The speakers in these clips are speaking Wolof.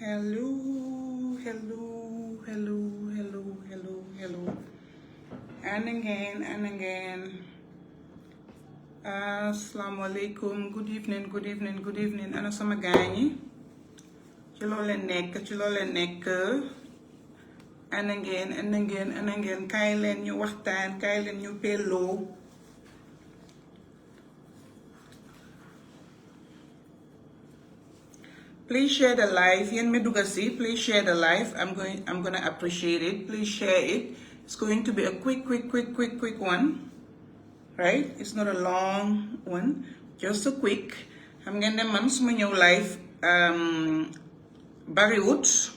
Hello, hello, hello, hello, hello, hello. And again. Assalamu alaikum. Good evening. Ana sama gaañi. Ci loo leen nekk. And again. Kaay leen ñu waxtaan, kaay leen ñu pelloo. Please share the live. Yen me duga si. Please share the live. I'm gonna appreciate it. Please share it. It's going to be a quick one. Right? It's not a long one. Just a quick. I'm gonna man suma ñew live bariwut.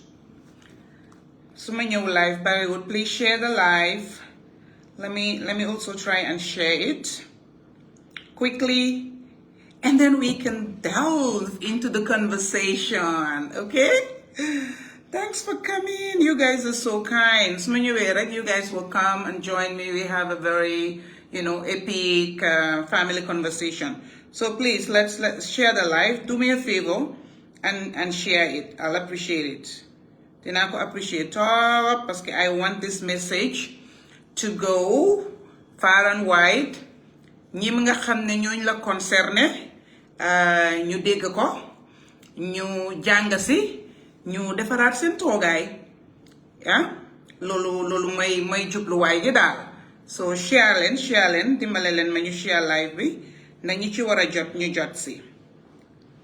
Suma ñew live bariwut. Please share the live. Let me also try and share it quickly. And then we can delve into the conversation, okay? Thanks for coming. You guys are so kind. You guys will come and join me. We have a very, epic family conversation. So please, let's share the live. Do me a favor and share it. I'll appreciate it. Dinaa ko appreciate top parce que I want this message to go far and wide. Ñi nga xam ne ñooñ la concerné. Ñu dégg ko ñu jàng si ñu defaraat seen toogaay loolu may jubluwaay gi daal so share leen dimbale leen ma ñu share live bi na ñi ci war a jot ñu jot si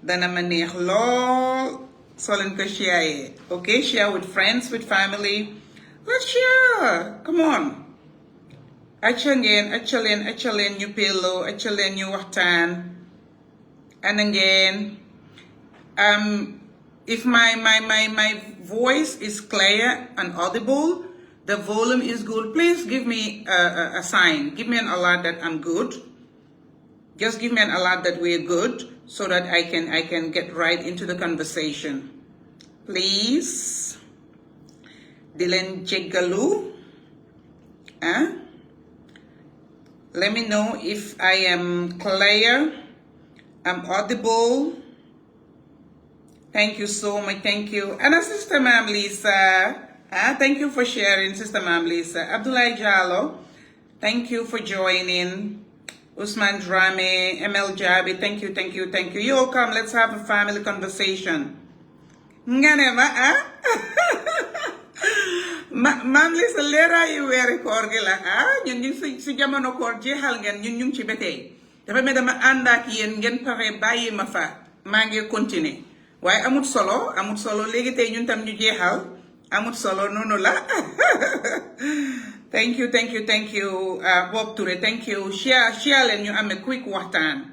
dana ma neex lool soo leen ko share okay share with friends with family let's share come on acca leen ñu pelloo acca leen ñu waxtaan. And again, if my voice is clear and audible, the volume is good, please give me a sign. Give me an alert that I'm good. Just give me an alert that we're good so that I can get right into the conversation. Please. Dilen Jeggalu. Let me know if I am clear. I'm audible. Thank you so much. Thank you. And Sister Mam Lisa. Thank you for sharing, Sister Mam Lisa. Abdullah Jallo. Thank you for joining. Usman Drame. ML Jabi. Thank you. You all come. Let's have a family conversation. Nganema, Mam Lisa, lera yu weri koor gi la ñun ñu si jamono koor jeexal ngeen ñun ñu ngi ci betey dafa mel dama ànd ak yéen ngeen pare bàyyi ma fa maa ngi continuer waaye amut solo léegi tey ñun tam ñu jeexal amut solo noonu la thank you Bob Touré thank you share leen ñu amee quick waxtaan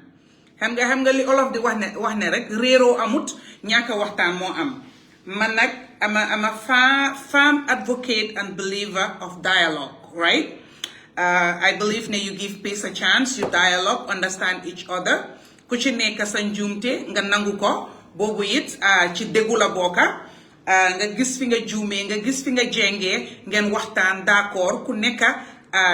xam nga li olof di wax ne rek réeroo amut ñàkk waxtaan moo am man nag am a firm advocate and believer of dialogue right. I believe ne you give peace a chance, you dialogue, understand each other. Ku ci nekk sa njuumte nga nangu ko boobu it ci déggu la bokka nga gis fi nga juumee nga gis fi nga jengee ngeen waxtaan d'accord ku nekk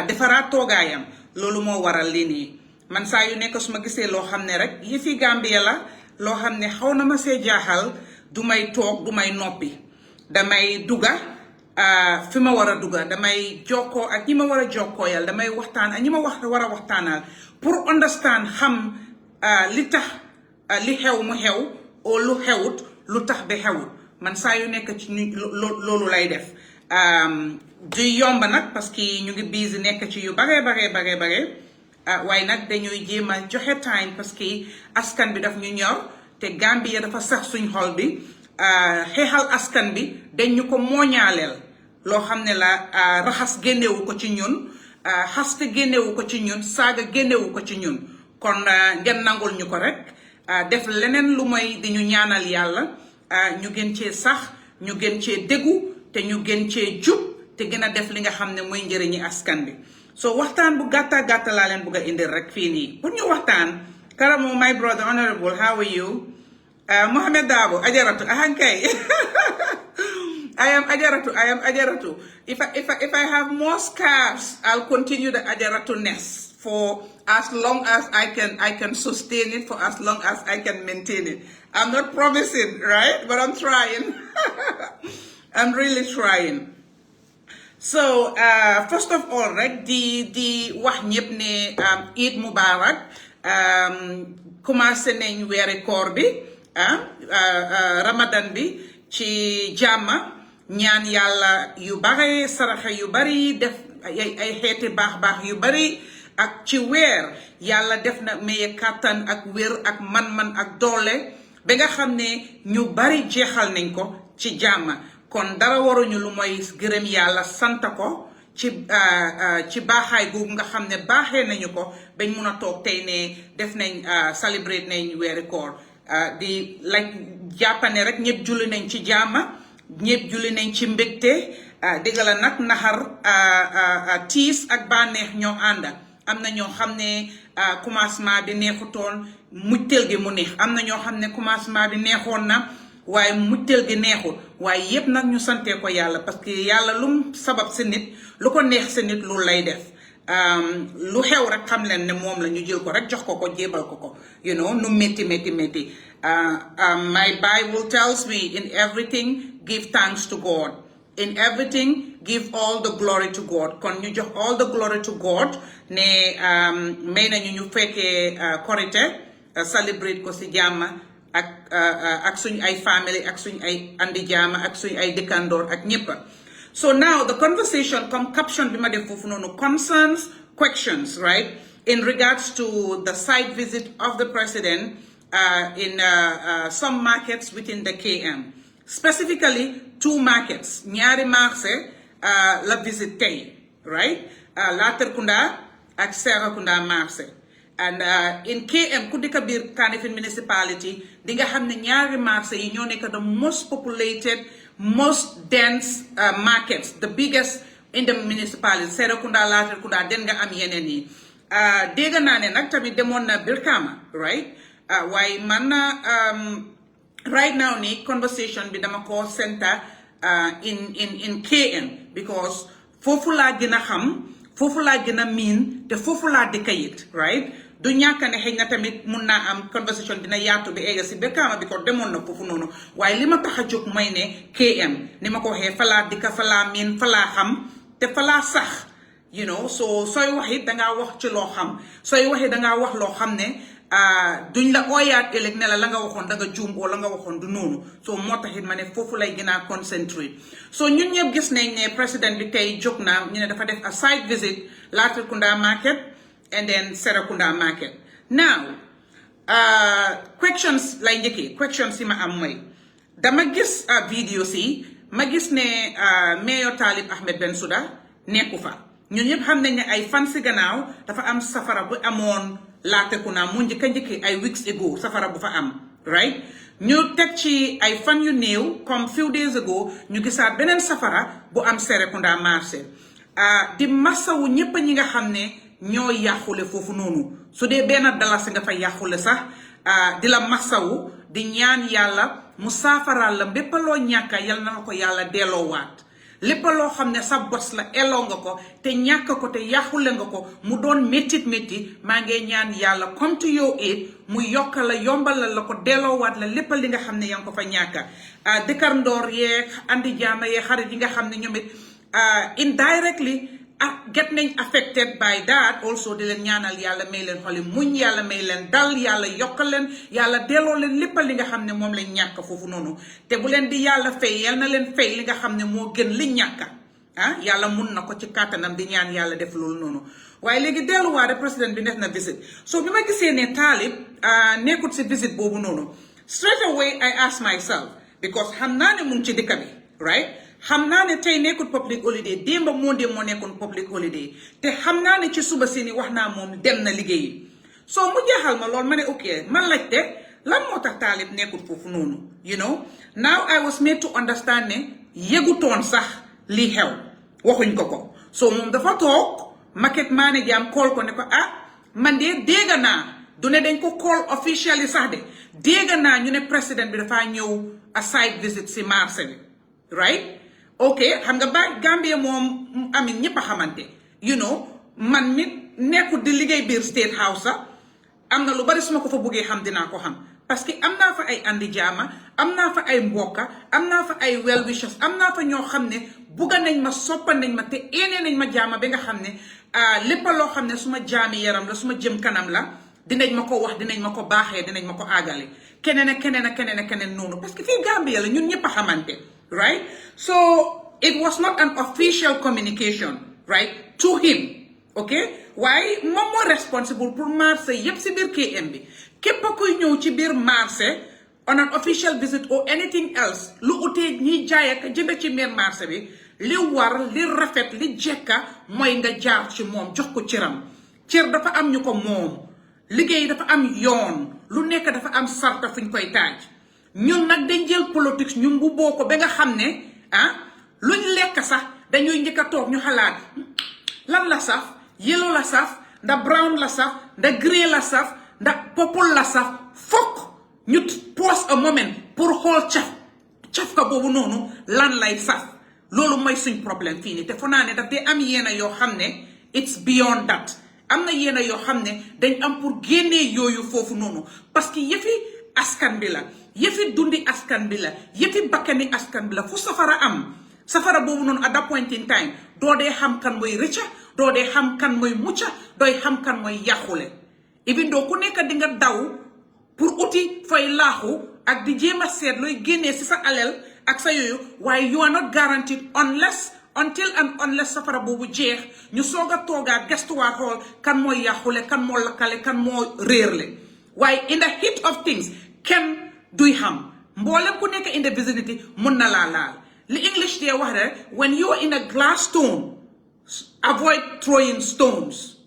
defaraat toogaayam loolu moo waral lii nii man saa yu nekk su ma gisee loo xam ne rek yëfi Gambia la loo xam ne xaw na ma see jaaxal du may toog du may noppi damay duga fi ma war a dugga damay jokkoo ak ñi ma war a jokkoo yal damay waxtaan ak ñi ma war a waxtaanal pour understand xam li tax li xew mu xew oo lu xewut lu tax ba xewut man saa yu nekk ci loolu lay def du yomb nag parce que ñu ngi busy nekk ci yu bare waaye nag dañuy jéem a joxe time parce que askan bi daf ñu ñor te Gambia dafa sax suñ xol bi xeexal askan bi dañ ñu ko mooñaaleel loo xam ne la raxas génnewu ko ci ñun xaste génnewu ko ci ñun saaga génnewu ko ci ñun kon ngeen nangul ñu ko rek def leneen lu may di ñu ñaanal yàlla ñu gën cee sax ñu gën cee déggu te ñu gën cee jub te gën a def li nga xam ne mooy njëriñi askan bi so waxtaan bu gàtta laa leen bëgg a indil rek fii nii pour ñu waxtaan Karamo my brother honorable how are you Mohamed Dabo Ajaratu ahankay I am Ajaratu. If I have more scarves, I'll continue the Ajaratu-ness for as long as I can sustain it, for as long as I can maintain it. I'm not promising, right? But I'm trying. I'm really trying. So first of all, rek di wax ñëpp ne Eid Mubarak, commencé nañ weeri koor bi Ramadan bi ci jàmma, ñaan yàlla yu bari, saraxa yu bari, def ay xeeti baax yu bari, ak ci weer yàlla def na maye kàttan ak wér ak man-man ak doole ba nga xam ne ñu bari jeexal nañ ko ci jàmma. kon dara waruñu lu mooy gërëm yàlla sant ko ci baaxaay googu nga xam ne baaxee nañu ko bañ mun a toog tey ne def nañ celebrate nañ weeri koor di jàppane rek ñëpp julli nañ ci jàmma, ñëpp julli nañ ci mbégte. dégg la nag naxar tiis ak bànneex ñoo ànda. am na ñoo xam ne commencement bi neexutoon mujteel gi mu neex, am na ñoo xam ne commencement bi neexoon na waaye mujteel gi neexul, waaye yépp nag ñu santee ko yàlla parce que yàlla lum sabab si nit lu ko neex si nit lu lay def. lu xew rek xam leen ne moom la ñu jël ko rek jox ko jébal ko you know, nu métti. My Bible tells me in everything give thanks to God, in everything give all the glory to God. kon ñu jox all the glory to God ne may nañu ñu fekkee korite celebrate ko si jàmm ak suñ ay family ak suñ ay andi jàmm ak suñ ay dëkkandoor ak ñëpp. So now the conversation comme caption bi ma def foofu noonu concerns questions, right, in regards to the site visit of the president in some markets within the KM, specifically 2 markets, ñaari marché la visit tey, right, Latrikunda ak Serekunda marché. And in KM ku dëkk biir Kanifing municipality di nga xam ne ñaari marché yi ñoo nekk the most populated, most dense markets, the biggest in the municipality. Serekunda, Latrikunda, den nga am yeneen yi. Dégg naa ne nag tamit demoon na Brikama, right? Waaye man right now ni conversation bi dama ko center in KM because foofu laa gën a xam, foofu laa gën a miin te foofu laa dëkk it, right? du ñàkk ne xëy na tamit mun naa am conversation dina yaatu bi egga si Brikama bi ko demoon na foofu noonu waaye li ma tax a jóg mooy ne KM ni ma ko waxee falaa dikka falaa miin falaa xam te falaa sax, you know. So sooy wax it dangaa wax ci loo xam, sooy waxee dangaa wax loo xam ne duñ la ooyaat ëllëg ne la nga waxoon danga juum oo la nga waxoon du noonu. So moo taxit ma ne foofu lay gën a concentrate. So ñun ñëpp gis nañ ne président bi tey jóg na ñu ne dafa def a site visit Latrikunda market and then Serekunda market. Now questions lay njëkkee, questions yi ma am mooy dama gis vidéo si ma gis ne Mayor Talib Ahmed Bensouda nekku fa. ñun ñëpp xam nañ ne ay fan si gannaaw dafa am safara bu amoon Latrikunda mu njëkk ay weeks ago safara bu fa am, right? ñu teg ci ay fan yu néew comme few days ago ñu gisaat beneen safara bu am Serekunda marché. di masawu ñëpp ñi nga xam ne ñoo yàqule foofu noonu su dee benn dalasi nga fa yàqule sax di la masawu di ñaan yàlla mu saafaraal la bépp loo ñàkka yal na ko yàlla delloowaat. lépp loo xam ne sa bos la elloo nga ko te ñàkk ko te yàqule nga ko mu doon métti maa ngi ñaan yàlla come to your aid mu yokka la yombalal la ko delloowaat la lépp li nga xam ne yaa ngi ko fa ñàkka. dëkkandoor yeeg andi jaama yeeg xarit yi nga xam ne ñoom it indirectly get nañ affected by that also di leen ñaanal yàlla may leen xoli muñ, yàlla may leen dal, yàlla yokkal leen, yàlla delloo leen lépp li nga xam ne moom lañ ñàkk foofu noonu te bu leen di yàlla fay yal na leen fay li nga xam ne moo gën li ñàkka yàlla mun na ko ci kàttanam di ñaan yàlla def loolu noonu. waaye léegi delluwaare président bi def na visit so bi ma gisee ne Talib nekkut si visit boobu noonu straight away I ask myself because xam naa ne mu ngi ci dëkk bi, right? xam naa ne tey nekkul public holiday, démba moo nekkoon public holiday te xam naa ne ci suba si ni wax naa moom dem na liggéeyi. soo mu jeexal ma loolu ma ne ok man laajte lan moo tax Talib nekkul foofu noonu, you know. Now I was made to understand ne yëgutoon sax lii xew waxuñ ko so moom dafa toog market manager am call ko ne ko man de dégg naa du ne dañ ko call officially sax de dégg naa ñu ne président bi dafa ñëw a site visit si marché bi, right? ok xam nga ba Gambia moom amin ñëpp a xamante, you know, man mit nekkul di liggéey biir State House sax am na lu bari su ma ko fa bëggee xam dinaa ko xam parce que am naa fa ay andi jaama am naa fa ay mbokka am naa fa ay well wishers am naa fa ñoo xam ne bugga nañ ma soppa nañ ma te eenee nañ ma jaama ba nga xam ne lépp loo xam ne su ma jaami yaram la su ma jëm kanam la dinañ ma ko wax dinañ ma ko baaxee dinañ ma ko àggale keneen ak keneen ak keneen ak keneen noonu parce que fii Gambia la ñun ñëpp a xamante right so it was not an official communication right to him okay waaye moom moo responsible pour marché yépp si biir KM bi képp kuy ñëw ci biir marché on an official visit or anything else lu utee ñiy jaay ak jënd ci biir marché bi li war li rafet li jekka mooy nga jaar ci moom jox ko cëram cër dafa am ñu ko moom liggéey dafa am yoon lu nekk dafa am sarta fuñ koy taaj ñun nag dañ jël politique ñu mbubboo ko ba nga xam ne luñ lekk sax dañuy njëkk a toog ñu xalaat lan la saf yellow la saf nda brown la saf nda grey la saf nda purple la saf fokk ñu pause a moment pour xool caf ka boobu noonu lan lay saf loolu mooy suñ problème fii nii te foo naa ne daf dee am yeena yoo xam ne it's beyond that am na yeena yoo xam ne dañ am pour génnee yooyu foofu noonu parce que yëfi askan bi la yëfi dundi askan bi la yëfi bakkani askan bi la fu safara am safara boobu noonu at that point in time doo dee xam kan mooy rëcca doo dee xam kan mooy mucca dooy xam kan mooy yàqule even doo ku nekk di nga daw pour uti fooy laaxu ak di jéem a seet looy génnee si sa alal ak sa yooyu waaye you are not guaranteed until and unless safara boobu jeex ñu soog a toogaat gestuwaat xool kan mooy yàqule kan moo lakkale kan moo réerle waaye in the heat of things kenn duy xam mboolem ku nekk in the vicinity mun na laa laal li English dee wax rek when you are in a glass stone avoid throwing stones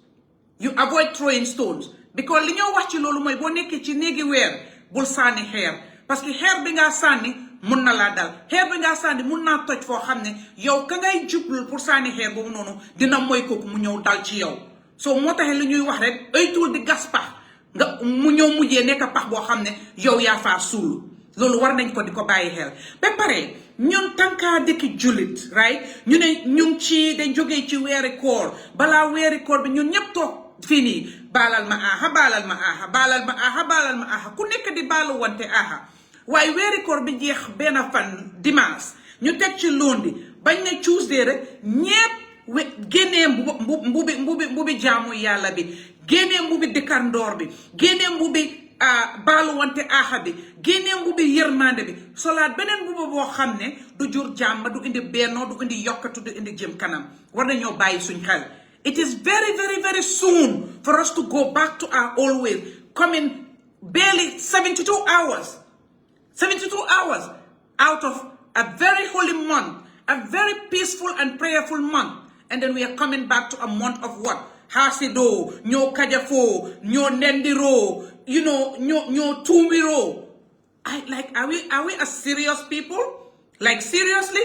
you avoid throwing stones because li ñoo wax ci loolu mooy boo nekkee ci néegi weer bul sànni xeer parce que xeer bi ngaa sànni mun na laa dal xeer bi ngaa sànni mun naa toj foo xam ne yow ka ngay jublul pour sànni xeer boobu noonu dina mooy kooku mu ñëw dal ci yow soo moo taxee li ñuy wax rek ëytul di gas pax nga mu ñëw mujjee nekk pax boo xam ne yow yaa faa suul loolu war nañ ko di ko bàyyi xel ba pare ñun tànkaa dëkki jullit right ñu ne ñu ci dañ jógee ci weeri koor balaa weeri koor bi ñun ñëpp toog fii nii baalal ma aha baalal ma aha baalal ma aha baalal ma aha ku nekk di baalu wante aha waaye weeri koor bi jeex benn fan dimanche ñu teg ci lundi bañ ne Tuesday rek ñépp génnee mbubi jaamu yàlla bi génnee mbubi dëkkandoor bi génnee mbubi baalu wante aha bi génnee mbubi yërmande bi solaat beneen mbuba boo xam ne du jur jàmm du indi bennoo du indi yokkatu du indi jëm kanam war nañoo bàyyi suñ xel it is very very very soon for us to go back to our old ways coming barely 72 hours out of a very holy month a very peaceful and prayerful month and then we are coming back to a month of what hasido ñoo kajafoo ñoo nendiroo ñoo tuumiroo are we as serious people like seriously.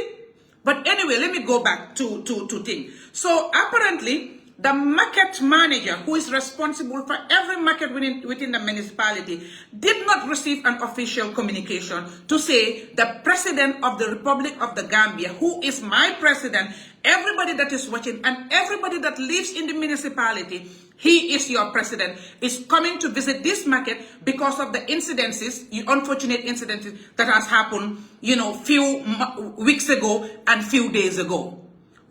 But anyway, let me go back to thing. So apparently, the market manager who is responsible for every market within the municipality did not receive an official communication to say the president of the Republic of the Gambia, who is my president, everybody that is watching and everybody that lives in the municipality, he is your president, is coming to visit this market because of the incidences, unfortunate incidences that has happened, few weeks ago and few days ago.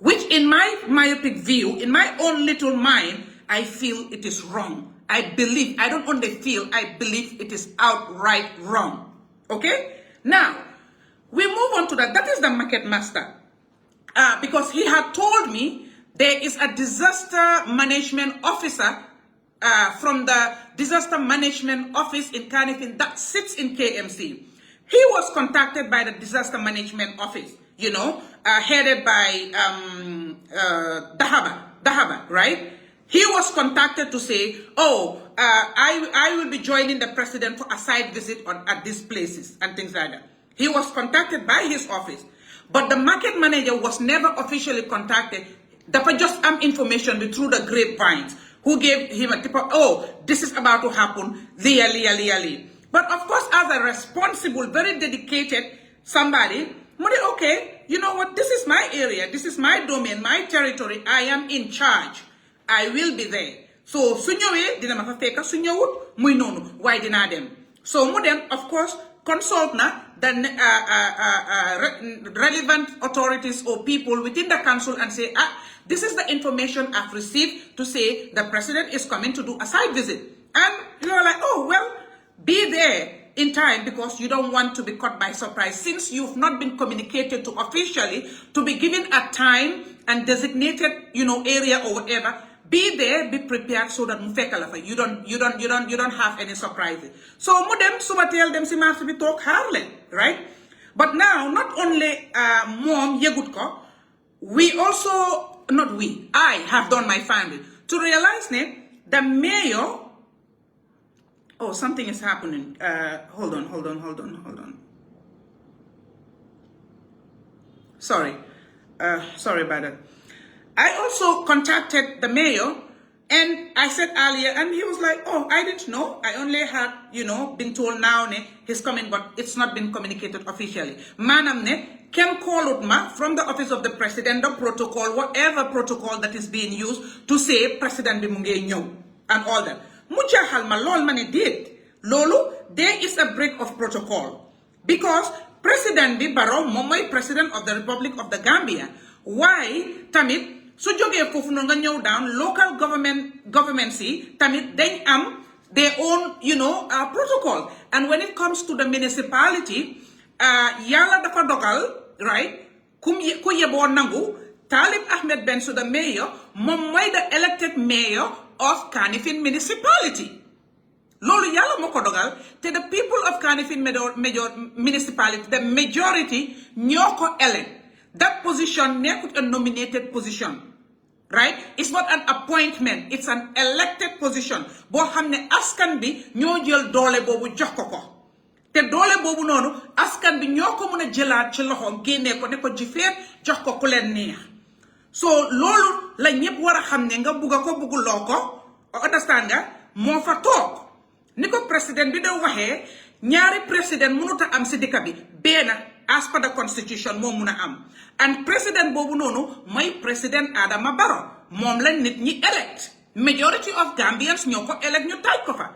Which in my myopic view, in my own little mind, I feel it is wrong. I don't only feel, I believe it is outright wrong. Okay? Now, we move on to that. That is the market master. Because he had told me there is a disaster management officer from the disaster management office in Kanifing that sits in KMC. He was contacted by the disaster management office, headed by Dahaba, right? He was contacted to say, I will be joining the president for a site visit at these places and things like that. He was contacted by his office. But the market manager was never officially contacted. Dafa just information through the grapevines who gave him a tip of, this is about to happen, li. But of course, as a responsible, very dedicated somebody, okay, you know what, this is my area, this is my domain, my territory, I am in charge. I will be there. So su ñëwee dina ma fa fekk su ñëwut muy noonu waaye dinaa dem. So mu dem, of course, consult the relevant authorities or people within the council and say, this is the information I've received to say the president is coming to do a site visit. And you're like, oh, well, be there in time because you don't want to be caught by surprise. Since you've not been communicated to officially to be given a time and designated, area or whatever, be there, be prepared so that you don't have any surprises. So modem suma tell them si march bi talk harle, right? But now not only mom yegut ko, I have done my family to realize the mayor. Oh, something is happening. Hold on. Sorry about that. I also contacted the mayor, and I said earlier, and he was like, oh, I didn't know. I only had, been told now he's coming, but it's not been communicated officially. Manam can call ma from the office of the president, the protocol, whatever protocol that is being used to say President Bimunge ñëw and all that. Mujahal ma lol mane did. Lolo, there is a break of protocol because President Barrow, momoy President of the Republic of the Gambia. Why, tamit? So joge fofu no nga ñew down local government si tamit dañ am their own protocol, and when it comes to the municipality yalla dafa dogal right ku yebo nangu Talib Ahmed Bensouda mayor mom moy the elected mayor of Kanifing municipality. Lolu yalla moko dogal te the people of Kanifing municipality, the majority ñoko elect. That position nekut a nominated position. Right? It's not an appointment. It's an elected position. Bo xamne askan bi ñoo jël doole bobu jox ko ko. Te doole bobu nonu askan bi ñoo ko mëna jëlaat ci loxom génné ko ne ko jifeet jox ko ku leen neex. So lolu la ñepp wara xamne nga bugga ko bugguloo ko. Understand nga? Mo fa tok. Niko president bi do waxé ñaari president mënuta am ci dëkk bi. Bena as per the constitution mo mëna am. And president bobu nonu moy president Adama Barrow mom lañ nit ñi elect majority of Gambians ñoko elect ñu taj ko fa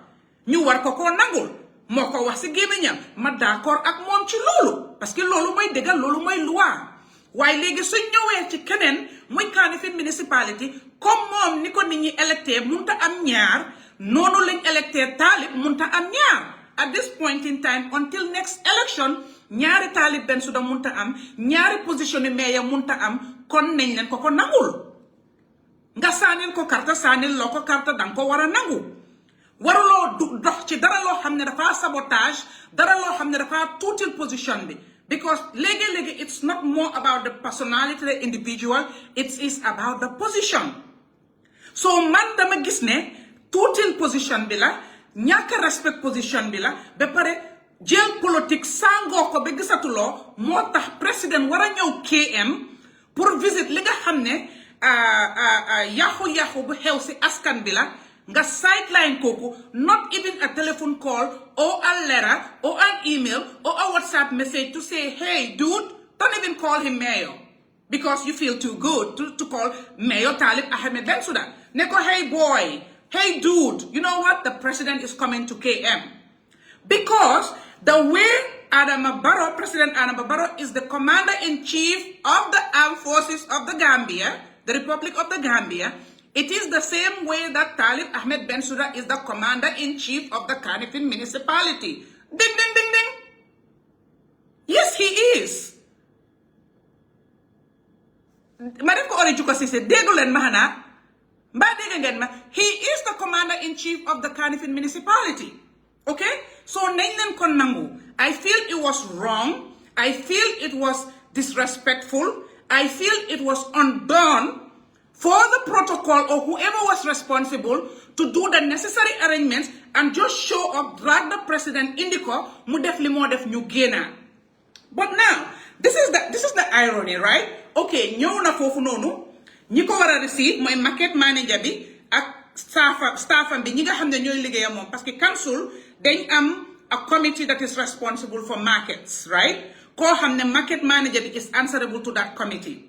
ñu war ko nangul moko wax ci gémmiñam ma d'accord ak mom ci lolu parce que lolu moy dégal lolu moy loi waye légui su ñëwé ci keneen moy Kanifing municipality comme mom niko nit ñi electé munta am ñaar nonu lañ electé Talib munta am ñaar at this point in time until next election ñaari Talib Bensouda munta am ñaari position mayor munta am kon nañ leen ko nangul nga sanil ko carte sanil loko carte dang ko wara nangu warulo dox ci dara lo xamne dafa sabotage dara lo xamne dafa tuutil position bi because legi it's not more about the personality of the individual, it is about the position. So man dama gis ne tuutil position bi la ñaka respect position bi la ba pare jël politique sango ko be gisatulo motax président wara ñew KM pour visit li nga xamné yaxu bu xew ci askan bi la nga sideline koku not even a telephone call or a letter or an email or a WhatsApp message to say hey dude, don't even call him mayor because you feel too good to call Mayor Talib Ahmed Bensouda. Neko hey boy, hey dude, you know what, the president is coming to KM because the way President Adama Barrow is the commander-in-chief of the armed forces of the Gambia, the Republic of the Gambia, it is the same way that Talib Ahmed Bensouda is the commander-in-chief of the Kanifing municipality. Ding, ding, ding, ding. Yes, he is. Madam ko ori juko sise degulen mahana. He is the commander-in-chief of the Kanifing municipality. Okay? So kon nangu. I feel it was wrong. I feel it was disrespectful. I feel it was undone for the protocol or whoever was responsible to do the necessary arrangements and just show up, drag the president in the car, mu def li mo def ñu génna. But now, this is the irony, right? Okay, ñëw na fofu nonu, ñi ko wara receive moy market manager bi ak staffam bi ñi nga xamne ñoy liggéeyam mom parce que council dañ am a committee that is responsible for markets, right? Ko xamne market manager bi is answerable to that committee.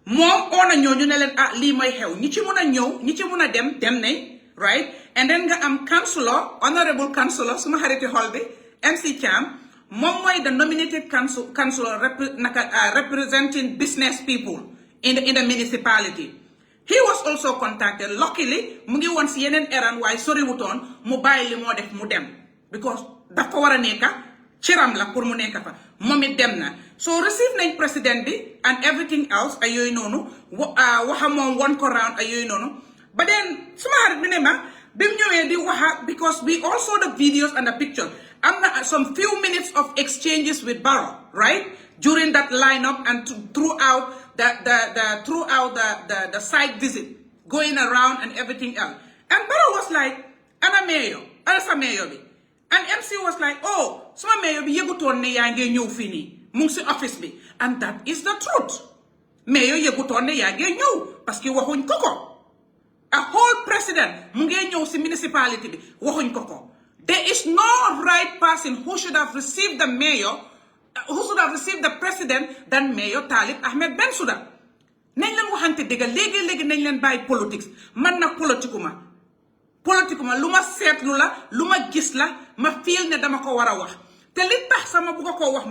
moom oo na ñooñu ne leen lii may xew ñi ci mun a ñëw ñi ci mun a dem nañ right and then nga am councillor honorable councillor suma xariti xol bi MC Cham moom mooy the nominated councillor representing business people in the municipality. He was also contacted. Luckily mu ngi woon si yeneen errand waaye soriwutoon mu bàyyi li moo def mu dem because daf ko war a nekka ciram la pour mu nekka fa moom it dem na so receive nañ président bi and everything else ay yooyu noonu waxa moom won ko round ay yooyu noonu but then suma xarit bi ne ma bi mu ñëwee di waxa because we all saw the videos and the picture am na some few minutes of exchanges with Barrow right during that lineup and throughout the site visit going around and everything else and Barrow was like ana mayor ana sa mayor bi and MC was like oh suma mayor bi yëgutoon ne yaa ngi ñëw fii nii mu ngi si office bi and that is the truth mayor yëgutoon ne yaa ngi ñëw parce que waxuñ ko a whole president mu ngi ñëw si municipality bi waxuñ ko there is no right person who should have received the mayor who should have received the president than Mayor Talib Ahmed Bensouda nañ leen waxante dëgg léegi nañ leen bàyyi politics man nag politikuma lu ma seetlu la lu ma gis la ma feel ne dama ko war a wax te li tax sama bu ko wax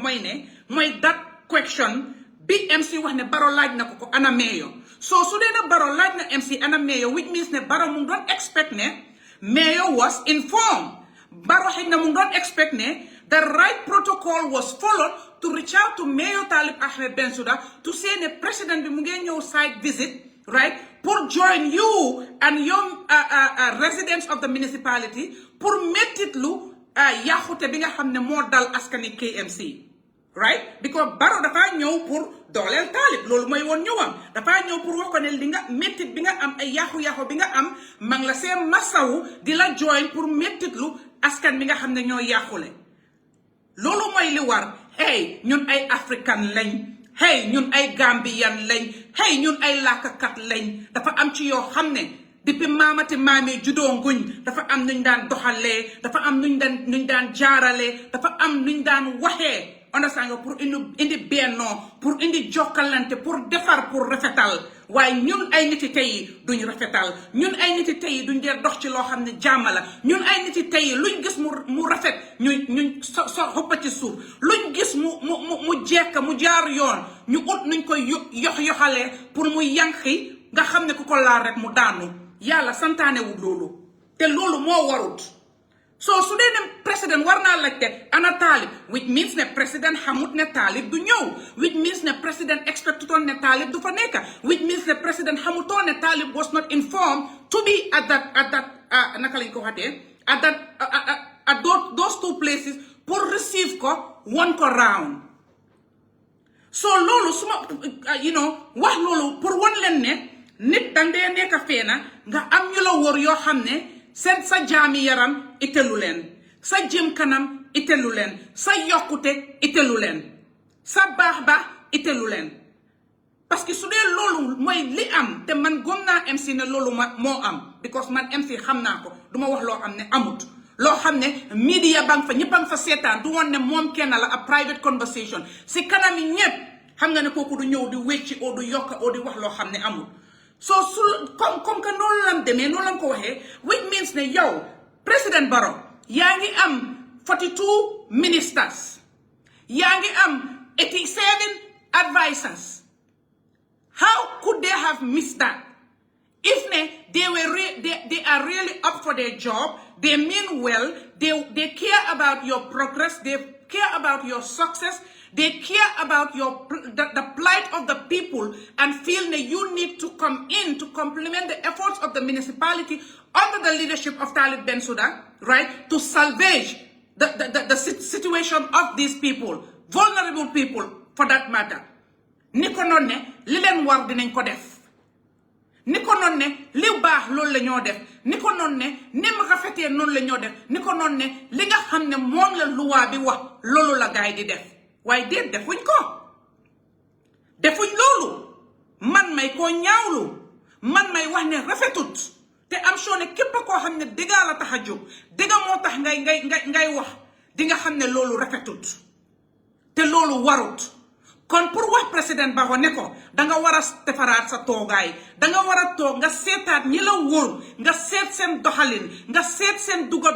mooy that question bi MC wax ne Barrow laaj na ko ana mayor so su dee na Barrow laaj na MC ana mayor which means ne Barrow mu doon expect ne mayor was informed Barrow xëy na mu doon expect ne the right protocol was followed to reach out to Mayor Talib Ahmed Bensouda to say the president bi mu ngi ñëw site visit right pour join you and your residents of the municipality pour mettitlu yaxute bi nga xam ne moo dal askani KMC right because Barrow dafa ñëw pour dooleel Talib loolu mooy woon ñëwam dafa ñëw pour wax ko ne li nga mettit bi nga am ay yaxu bi nga am mang la seen masawu di la join pour mettitlu askan bi nga xam ne ñoo yaxule loolu mooy li war hey ñun ay african lañ hey ñun ay gambian lañ hey ñun ay làkkat lañ dafa am ci yoo xam ne depuis maami juddoo nguñ dafa am nuñ daan doxalee dafa am nuñ daan jaaralee dafa am nuñ daan waxee understand nga pour indi bennoo pour indi jokkalante pour defar pour rafetal waaye ñun ay niti tey duñ rafetal ñun ay niti tey duñ dee dox ci loo xam ne jàmm la ñun ay niti tey luñ gis mu rafet ñuñ so xoppa ci suuf luñ gis mu jekk mu jaar yoon ñu ut nuñ koy yoxalee pour mu yanqi nga xam ne ku ko laal rek mu daanu yàlla santaane wu loolu te loolu moo warut so su dee ne président war naa laajte ana Talib which means ne président xamut ne Talib du ñëw which means ne président expectutoon ne Talib du fa nekk which means ne président xamutoon ne Talib was not informed to be at that naka lañ ko waxatee at those two places pour receive ko won ko round so loolu suma wax loolu pour won leen ne nit dang dee nekk feena nga am ñu la wóor yoo xam ne seen sa jaami yaram itelu leen sa jëm kanam itelu leen sa yokkute itelu leen sa baax itelu leen parce que su dee loolu mooy li am te man gom naa MC ne loolu moo am because man MC xam naa ko duma wax loo xam ne amut loo xam ne media bang fa ñëpp a fa seetaan du woon ne moom kenn la a private conversation si kanam yi ñëpp xam nga ne kooku du ñëw di wecci oo du yokka oo di wax loo xam ne amut so comme que noonu lam demee noonu lam ko waxee which means ne yow président Barrow yaa ngi am 42 ministers yaa ngi am 87 advisors how could they have missed that if they are really up for their job they mean well they care about your progress they care about your success they care about the plight of the people and feel that you need to come in to complement the efforts of the municipality under the leadership of Talib Bensouda, right, to salvage the situation of these people, vulnerable people for that matter. Ni ko noon ne li leen war dinañ ko def ni ko noon ne li baax loolu la ñoo def ni ko noon ne ni mu rafetee noonu la ñoo def ni ko noon ne li nga xam ne moom la luwaa bi wax loolu la gaay di def waaye déet defuñ loolu man may koo ñaawlu man may wax ne rafetut te am soo ne képp koo xam ne dëgga la tax a jóg dëgga moo tax ngay wax di nga xam ne loolu rafetut te loolu warut kon pour wax président Barrow ne ko danga war a defaraat sa toogaay danga war a toog nga seetaat ñi la wóor nga seet seen doxalin nga seet seen duga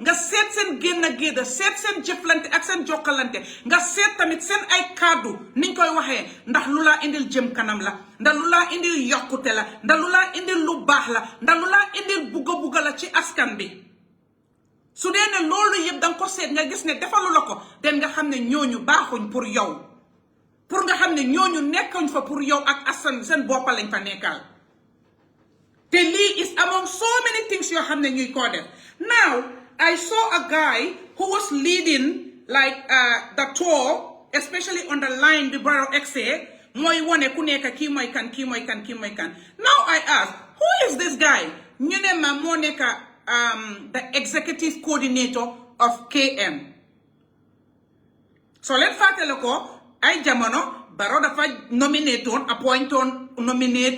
nga seet seen génn seet seen jëflante ak seen jokkalante nga seet tamit seen ay kàddu niñ koy waxee ndax lu laa indil jëm kanam la ndax lu laa indil yokkute la ndax lu laa indil lu baax la ndax lu laa indil bugga la ci askan bi su dee ne loolu yëpp danga ko seet nga gis ne defalu la ko den nga xam ne ñooñu baaxuñ pour yow pour nga xam ne ñooñu nekkuñ fa pour yow ak askan seen boppa lañ fa nekkal te lii is among so many things yoo xam ne ñuy koo def now I saw a guy who was leading like the tour especially on the line bi Barrow exe mooy wone ku nekk kii mooy kan now I ask who is this guy ñu ne ma moo nekk the executive coordinator of KM so leen fàttale ko ay jamono Barrow dafa nominate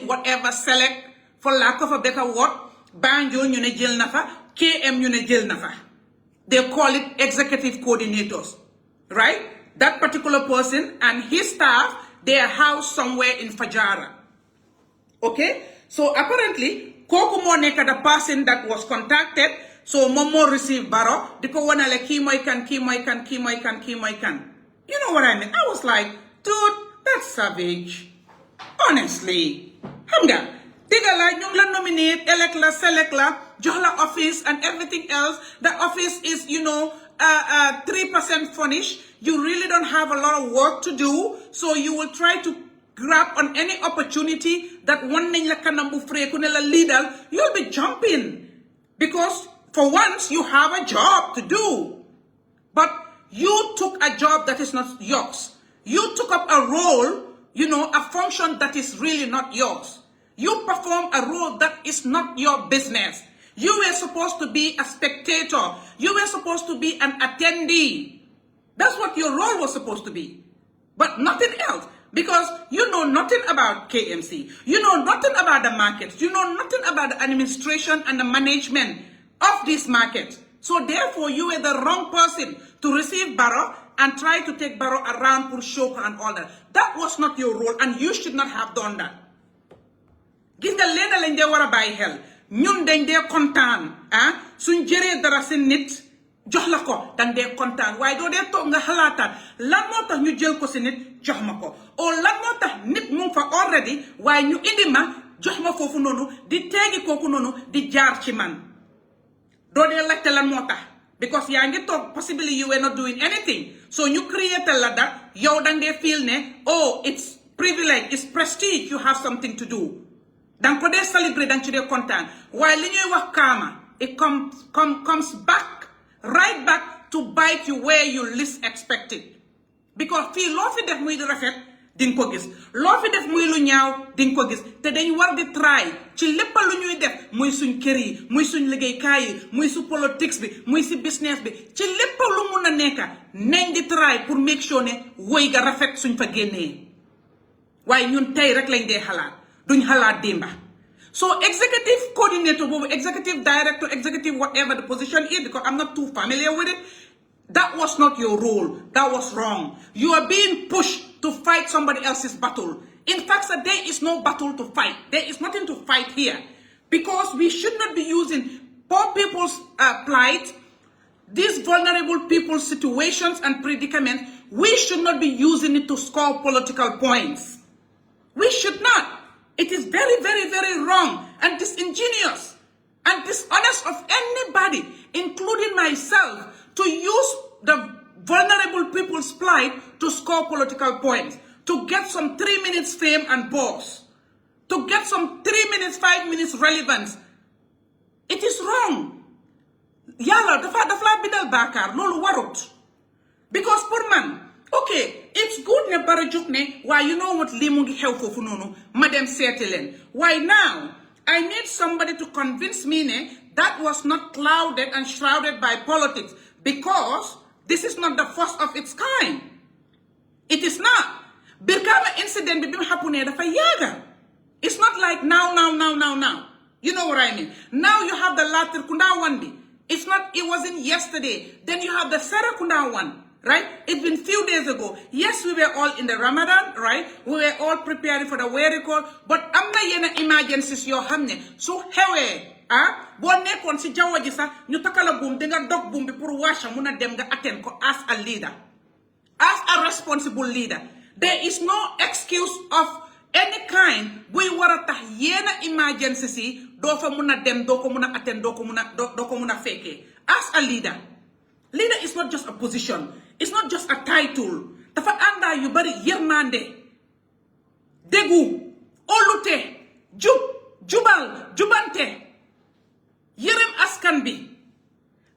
whatever select for lack of a better word Banjul ñu ne jël na fa KM ñu ne jël na fa they call it executive coordinators right that particular person and his staff they are housed somewhere in Fajara okay so apparently kooku moo nekk the person that was contacted so moom moo receive Barrow di ko wanale kii mooy kan you know what I mean? I was like, dude, that's savage. Honestly. Xam nga, diga la, ñu la nominate, elect la, select la, jox la office and everything else. The office is, 3% furnished. You really don't have a lot of work to do. So you will try to grab on any opportunity that one nañ la kanam bu free ku ne la leader, you'll be jumping. Because for once, you have a job to do. But you took a job that is not yours. You took up a role, a function that is really not yours. You perform a role that is not your business. You were supposed to be a spectator. You were supposed to be an attendee. That's what your role was supposed to be. But nothing else. Because you know nothing about KMC. You know nothing about the markets. You know nothing about the administration and the management of this market. So therefore, you were the wrong person to receive Barrow and try to take Barrow around for show and all that. That was not your role and you should not have done that. Gis nga leena lañ dee war a bàyyi xel ñun dañ dee kontaan suñ jëree dara si nit jox la ko dañ dee kontaan waaye doo dee toog nga xalaataat lan moo tax ñu jël ko si nit jox ma ko o lan moo tax nit mu ngi fa already waaye ñu indi ma jox ma foofu noonu di teegi kooku noonu di jaar ci man doo dee laajte lan moo tax because yaa ngi toog possibly you were not doing anything so ñu create la that yow dang dee feel ne oh it's privilege it's prestige you have something to do dang ko dee celebrate dang ci dee kontaan waaye li ñuy wax kaama it comes back right back to bite you where you least expect it because fii loo fi def muy di rafet di nga ko gis loo fi def muy lu ñaaw di nga ko gis te dañ war di try ci lépp lu ñuy def muy suñ kër yi muy suñ liggéeykaay yi muy su politics bi muy si business bi ci lépp lu mun a nekka nañ di try pour make sure ne woy ga rafet suñ fa génnee waaye ñun tey rek lañ dee xalaat duñ xalaat démba so executive coordinator boobu executive director executive whatever the position is because I'm not too familiar with it that was not your role that was wrong you are being pushed to fight somebody else's battle. In fact, there is no battle to fight. There is nothing to fight here. Because we should not be using poor people's plight, these vulnerable people's situations and predicaments. We should not be using it to score political points. We should not. It is very, very, very wrong and disingenuous and dishonest of anybody, including myself, to use the vulnerable people's plight to score political points, to get some 3 minutes fame and pause, to get some 3 minutes, 5 minutes relevance. It is wrong. Yalla, dafa la bidal bakar, lolu warut. Because pour man, okay, it's good ne bara juk ne, why you know what li mu ngi xew fofu nonu, madam setelen. Why now? I need somebody to convince me ne, that was not clouded and shrouded by politics. Because this is not the first of its kind. It is not. Birkama incident bi hapune dafa yaga. It's not like now. You know what I mean? Now you have the Latir Kunda one. It wasn't yesterday. Then you have the Serakunda one. right? It's been few days ago. Yes, we were all in the Ramadan, right? We were all preparing for the wedding call, but am na yena emergencies yoo xam ne su xewee boo nekkoon si jaww ji sax ñu takala buum di nga dog buum bi pour washa mun a dem nga attend ko as a leader, as a responsible leader. There is no excuse of any kind buy war a tax yena emergencies yi doo fa mun a dem, doo ko mun a attend, doo ko mun a fekkee. As a leader is not just a position. It's not just a title. Dafa anda yu bari yermande, degu, olute, jubal, jubante, yerem askan bi,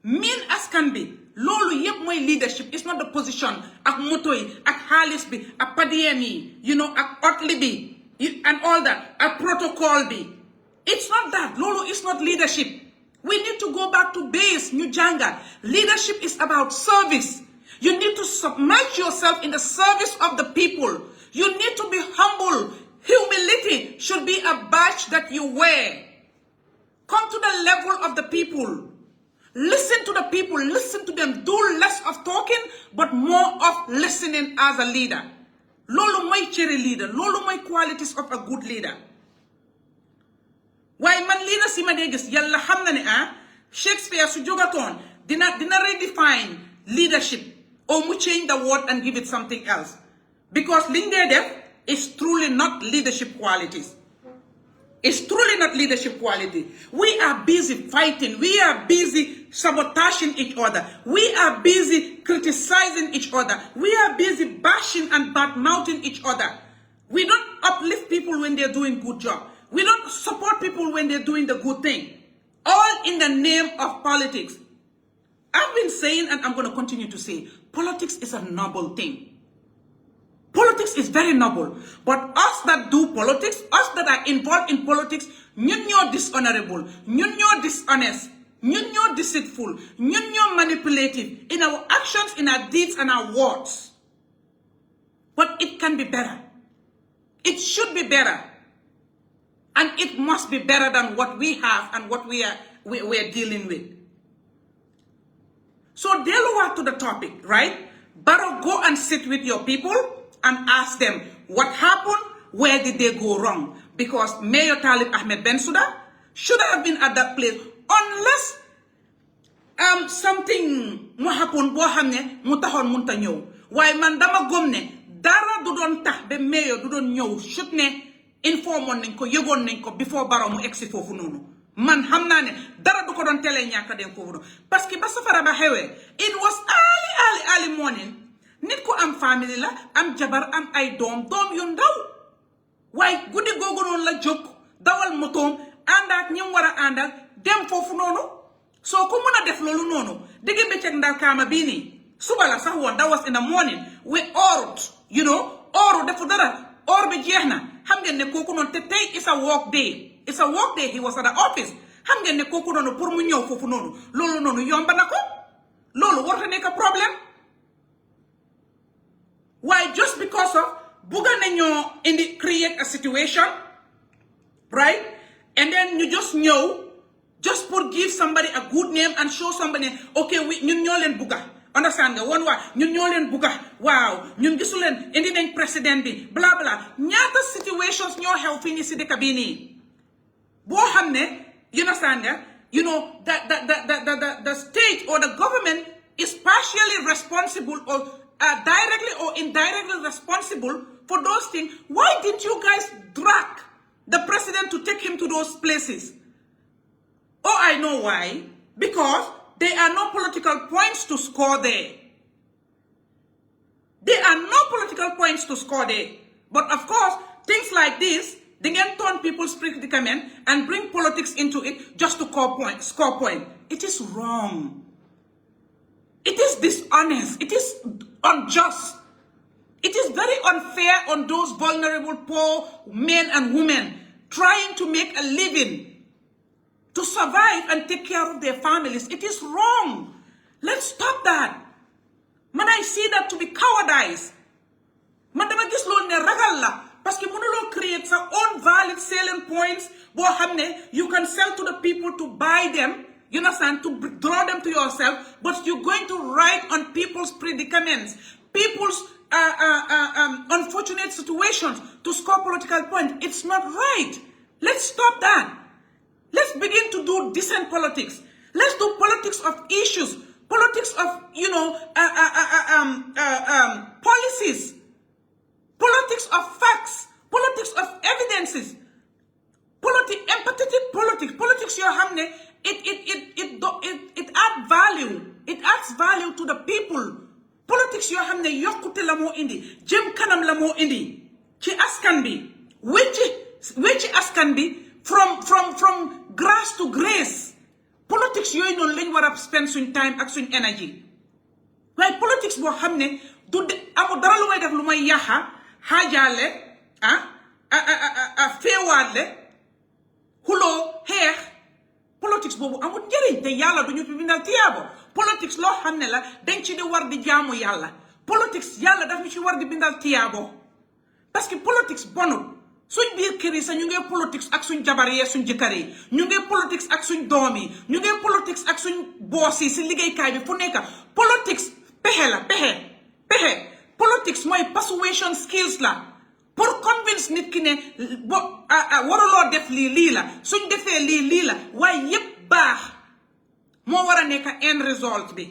min askan bi. Lolu yep moy leadership. It's not the position. Ak motoy, ak halis bi, ak padiem yi, ak otli bi, and all that, ak protocol bi. It's not that. Lolu is not leadership. We need to go back to base, New Janga. Leadership is about service. You need to submerge yourself in the service of the people. You need to be humble. Humility should be a badge that you wear. Come to the level of the people. Listen to the people. Listen to them. Do less of talking, but more of listening as a leader. Lolo my cherry leader. Lolo my qualities of a good leader. Why man leader si ma dee gis yalla xam na ne Shakespeare su jógatoon dina redefine leadership or mu change the word and give it something else, because liñ dee def is truly not leadership qualities. It's truly not leadership quality. We are busy fighting. We are busy sabotaging each other. We are busy criticizing each other. We are busy bashing and bad-mouthing each other. We don't uplift people when they're doing good job. We don't support people when they're doing the good thing. All in the name of politics. I've been saying, and I'm going to continue to say, politics is a noble thing. Politics is very noble. But us that do politics, us that are involved in politics, ñun ñoo dishonorable, ñun ñoo dishonest, ñun ñoo deceitful, ñun ñoo manipulative in our actions, in our deeds, and our words. But it can be better. It should be better. And it must be better than what we have and what we are dealing with. So deal to the topic, right? But go and sit with your people and ask them what happened, where did they go wrong? Because Mayor Talib Ahmed Bensouda should have been at that place, unless something mo happen bo xamne mu taxone munta ñew. Waye man dama gom ne dara du don tax be mayor du don ñew should ne informon nañ ko yegon nañ ko before Barrow mu exi fofu nonu. Man xamna ne dara du ko don télé ñaka dem fofu nonu parce que ba safara ba xewé it was early morning. Nit ko am family la am jabar am ay dom yu ndaw way guddi gogo non la jog dawal motom andak ñim wara andak dem fofu nonu so ko mëna def lolu nonu digge becc ndal kama bi ni suba la sax won that was in the morning we ordered oru defu dara or bi jeexna xam ngeen ne koku non te tay is a work day he was at the office xam ngeen ne koku nonu pour mu ñew fofu nonu lolu nonu yomba nako lolu warta nek problème. Why? Just because of buga nañu create a situation, right? And then you just know, just for give somebody a good name and show somebody, okay, ñun ñoo leen buga. Understand nga one wa ñun ñoo leen buga. Wow, ñun gisu leen indi nañ president bi, blah blah. Ñaata situations ñoo xew fi ni ci dëkk bi ni. Bo xamne, you understand nga? The state or the government is partially responsible or directly or indirectly responsible for those things. Why didn't you guys drag the president to take him to those places? Oh, I know why. Because there are no political points to score there. There are no political points to score there. But of course, things like this, they can turn people's predicament and bring politics into it just to score point. It is wrong. It is dishonest. It is unjust. It is very unfair on those vulnerable, poor men and women trying to make a living, to survive and take care of their families. It is wrong. Let's stop that. Man, I see that to be cowardice. Man, dama gis loolu ne ragal la parce que mënuloo create sa own valid selling points boo xam ne you can sell to the people to buy them you understand, to draw them to yourself, but you're going to write on people's predicaments, people's unfortunate situations to score political points. It's not right. Let's stop that. Let's begin to do decent politics. Let's do politics of issues, politics of, policies, politics of facts, politics of evidences, empathetic politics yoo xam ne it adds value. It adds value to the people. Politics yoo xam ne yokkute la moo indi, jëm kanam la moo indi ci askan bi, wecci askan bi from grass to grace. Politics yooyu noonu lañ war a spend suñ time ak suñ energy. waaye politics boo xam ne du amul dara lu may def lu may yàqa xaajaale feewaale xuloo xeex. Politics boobu amul njëriñ te yàlla duñu fi bindal tiyaabo. Politics loo xam ne la dañ ci di war di jaamu yàlla. Politics yàlla daf ñu ci war di bindal tiyaabo parce que politics bonul. suñ biir kër yi sax ñu ngi politics ak suñ jabar yee suñ jëkkër yi, ñu ngi politics ak suñ doom yi, ñu ngi politics ak suñ boss yi si liggéeykaay bi fu nekk. Politics pexe la pexe. Politics mooy persuasion skills la pour convince nit ki ne waruloo def lii la, suñ defee lii la, waaye yépp baax moo war a nekk end result bi.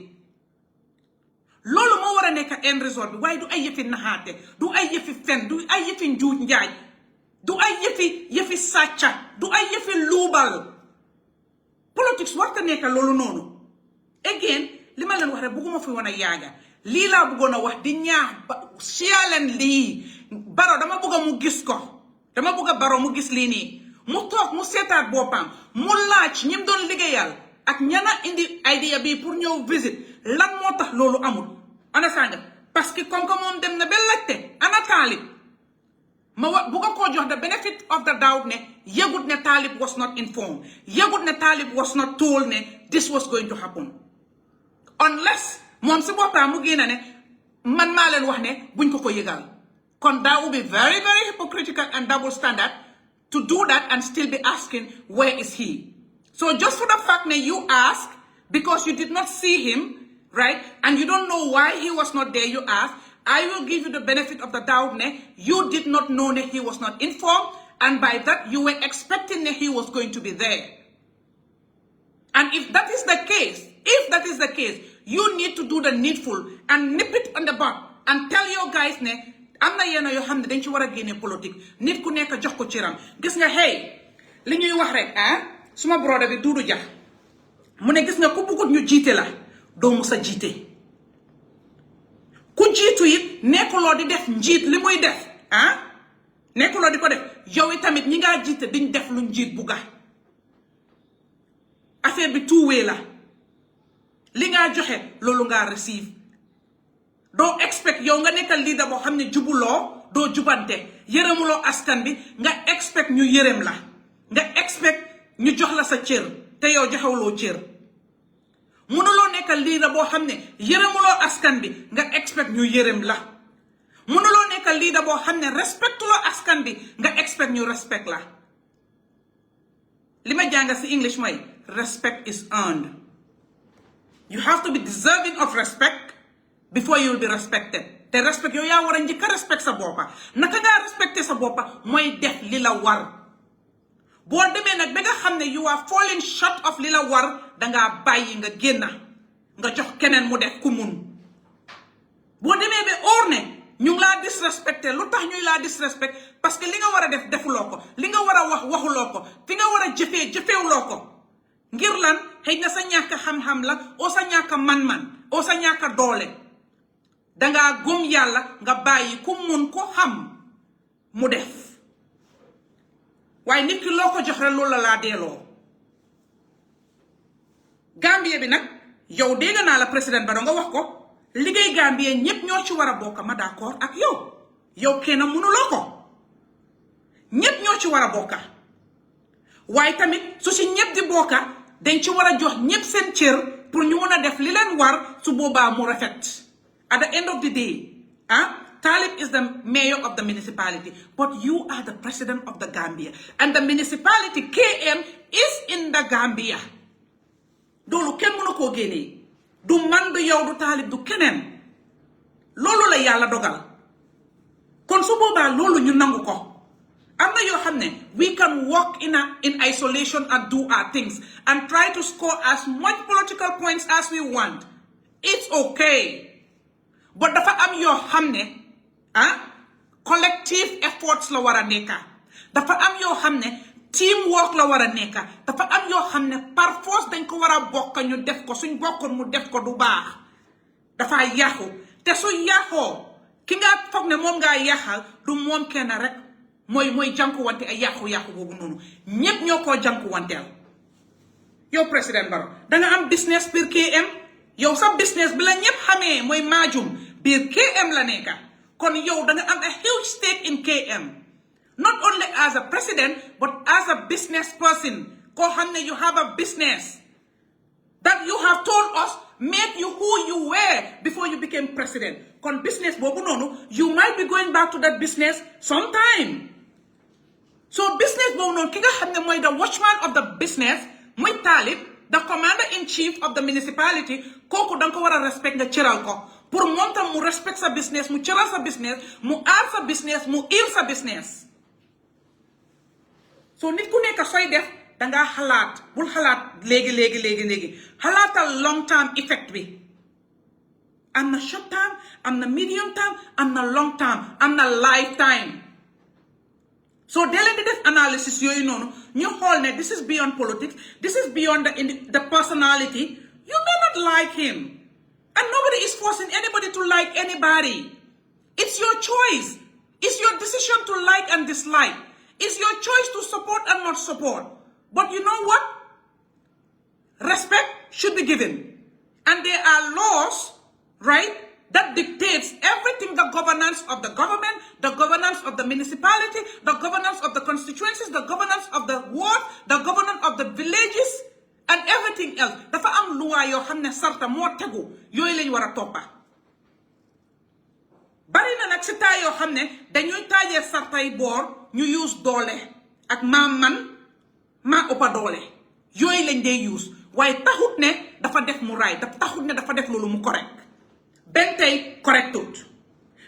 loolu moo war a nekk end result bi, waaye du ay yëfi naxaate, du ay yëfi fen, du ay yëfi njuuj njaaj, du ay yëfi sàcca, du ay yëfi luubal. Politics warta nekk loolu noonu. Again li ma leen wax rek bëgguma fi woon a yaaga, lii laa bëggoon a wax di ñaax siyaleen lii. Baro dama bëgg mu gis ko, dama bëgg Baro mu gis lii nii, mu toog mu seetaat boppam, mu laaj ñim doon liggéeyal ak ñana indi idea bi pour ñëw visit lan moo tax loolu amul. ana sanga parce que comme moom dem na ba laajte ana Talib, ma bëgg koo jox the benefit of the doubt ne yëgut ne Talib was not informed, yëgut ne Talib was not told ne this was going to happen, unless moom si boppam mu génn ne man maa leen wax ne buñ ko yëgal. Kon that would be very, very hypocritical and double standard to do that and still be asking, where is he? So just for the fact that you ask, because you did not see him, right, and you don't know why he was not there, you ask, I will give you the benefit of the doubt that you did not know that he was not informed, and by that you were expecting that he was going to be there. And if that is the case, you need to do the needful and nip it on the bud and tell your guys ne am na yenn yoo xam ne dañ ci war a génne politique, nit ku nekk jox ko ciram. Gis nga hey li ñuy wax rek suma broda bi Dudu Jah mu ne gis nga ku bëggut ñu jiite la doo musa jiite. Ku jiitu it nekkuloo di def njiit li muy def nekkuloo di ko def yow tamit ñi ngaa jiite diñ def lu njiit bugga. Affaire bi two way la, li ngaa joxe loolu ngaa receive. doo expect yow nga nekkal leader boo xam ne jubuloo doo jubante, yërëmuloo askan bi nga expect ñu yërëm la, nga expect ñu jox la sa cër te yow joxewuloo cër. mënuloo nekkal leader boo xam ne yërëmuloo askan bi nga expect ñu yërëm la. mënuloo nekkal leader boo xam ne respectuloo askan bi nga expect ñu respect la. li ma jàng si English mooy respect is earned. You have to be deserving of respect before you will be respected. Te respect yow yaa war a njëkk a respect sa boppa. Naka ngaa respecté sa boppa mooy def li la war. boo demee nag ba nga xam ne you are falling short of li la war dangaa bàyyi nga génna nga jox keneen mu def ku mun. boo demee ba óor ne ñu ngi laa disrespecté, lu tax ñuy laa disrespect parce que li nga war a def defuloo ko, li nga war a wax waxuloo ko, fi nga war a jëfeewuloo ko. ngir lan xëy na sa ñàkk xam-xam la oo sa ñàkk man-man oo sa ñàkk doole. dangaa gëm yàlla nga bàyyi ku mun ko xam mu def. waaye nit ki loo ko jox rek loolu la laa delloo. Gambie bi nag yow dégg naa la président Barrow nga wax ko liggéey Gambie ñëpp ñoo ci war a bokk, ma d'accord ak yow kenn mënuloo ko, ñëpp ñoo ci war a bokka. waaye tamit su si ñëpp di bokka dañ ci war a jox ñëpp seen cër pour ñu mën a def li leen war su boobaa mu rafet. At the end of the day, Talib is the mayor of the municipality, but you are the president of the Gambia. And the municipality, KM, is in the Gambia. loolu kenn mënu koo génnee du man du yow du taalib du keneen loolu la yàlla dogal kon su boobaa loolu ñu nangu ko am na yoo xam ne we can walk in isolation and do our things and try to score as much political points as we want it's okay but dafa am yoo xam ne collective efforts la war a nekka dafa am yoo xam ne teamwork la war a nekka dafa am yoo xam ne par force dañ ko war a bokk ñu def ko suñ bokkoon mu def ko du baax dafa yàqu te su yàqoo ki nga foog ne moom ngaa yàqal du moom kenn rek mooy jànkuwante ay yàqu-yàqu boobu noonu ñépp ñoo koo jànkuwanteel yow président Barrow danga am business biir KM yow sa business bi la ñépp xamee mooy maajum biir KM la nekka kon yow danga am a huge stake in KM not only as a president but as a business person koo xam ne you have a business that you have told us made you who you were before you became president kon business boobu noonu you might be going back to that business sometime so business boobu noonu ki nga xam ne mooy the watchman of the business muy Talib the commander-in-chief of the municipality kooku danga ko war a respect nga cëral ko pour moom tam mu respect sa business mu cëral sa business mu aar sa business mu iir sa business so nit ku nekk sooy def dangaa xalaat bul xalaat léegi xalaatal long term effect bi am na short term am na medium term am na long term am na lifetime so dee leen di def analysis yooyu noonu ñu xool ne this is beyond politics this is beyond the personality you may not like him and nobody is forcing anybody to like anybody it's your choice it's your decision to like and dislike it's your choice to support and not support but you know what respect should be given and there are laws right that dictates everything the governance of the government the governance of the municipality the governance of the constituencies the governance of the ward the governance of the villages and everything else dafa am loi yoo xam ne sarta moo tegu yooyu lañ war a toppa bari na nag si taay yoo xam ne dañuy taajee sartay boor ñu use doole ak maa ëppa doole yooyu lañ dee use waaye taxut ne dafa def mu raay taxut ne dafa def loolu mu correct benn tey correctut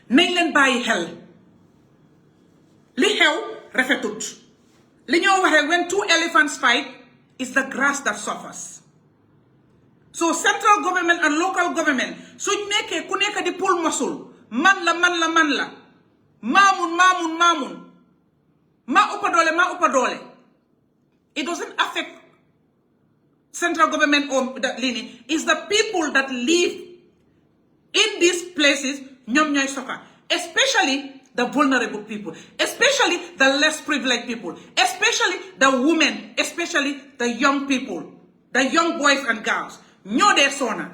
nañ leen bàyyi xel li xew rafetut li ñoo waxee when two elephants fight is the grass that suffers so central government and local government suñ nekkee ku nekk di pul mosul man la maamun maa ëppa doole it doesn't affect central government or that lini is the people that live in these places ñoom ñooy suffer especially the vulnerable people especially the less privileged people especially the women especially the young people the young boys and girls ñoo dee soona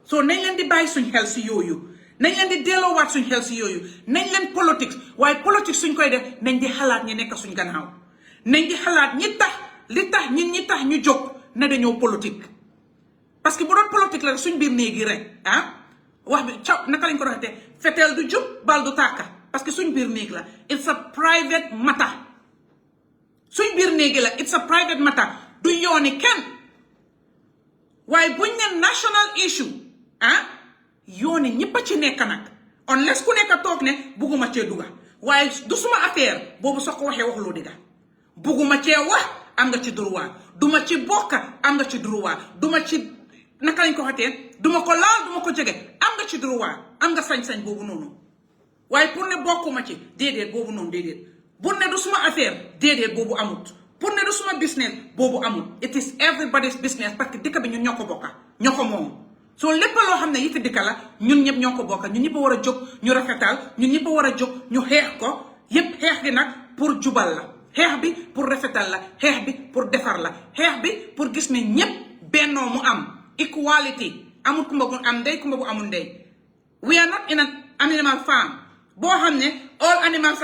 so nañ leen di bàyyi suñ xel si yooyu nañ leen di delloowaat suñ xel si yooyu nañ leen politique waaye politique suñ koy def nañ di xalaat ñi nekk suñ gannaaw nañ di xalaat li tax ñi tax ñu jóg ne dañoo politique parce que bu doon politique la suñ biir néegi rek wax bi naka lañ ko doxatee feteel du jub bal du tàkka parce que suñ biir néeg la it's a private matter suñ biir néegi la it's a private matter du yooni kenn waaye buñ ne national issue yooni ñëpp a ci nekk nag unless ku nekk toog ne bugguma cee dugga waaye du suma affaire boobu soo ko waxee wax loo digga bugguma cee wax am nga ci droit duma ci bokka am nga ci droit duma ci naka lañ ko xatee duma ko laal duma ko jege am nga ci droit am nga sañ-sañ boobu noonu waaye pour ne bokkuma ci déedéet boobu noonu déedéet pour ne du suma affaire déedéet boobu amut pour ne du suma business boobu amut it is everybody's business parce que dëkk bi ñun ñoo ko bokka ñoo ko moom soo lépp loo xam ne yitti dëkk la ñun ñëpp ñoo ko bokka ñun ñëpp a war a jóg ñu rafetal ñun ñëpp a war a jóg ñu xeex ko yépp xeex gi nag pour jubal la xeex bi pour rafetal la xeex bi pour defar la xeex bi pour gis ne ñëpp bennoo mu am equality amul kumba bu am ndey kumba bu amul ndey we are not in an animal farm boo xam ne all animals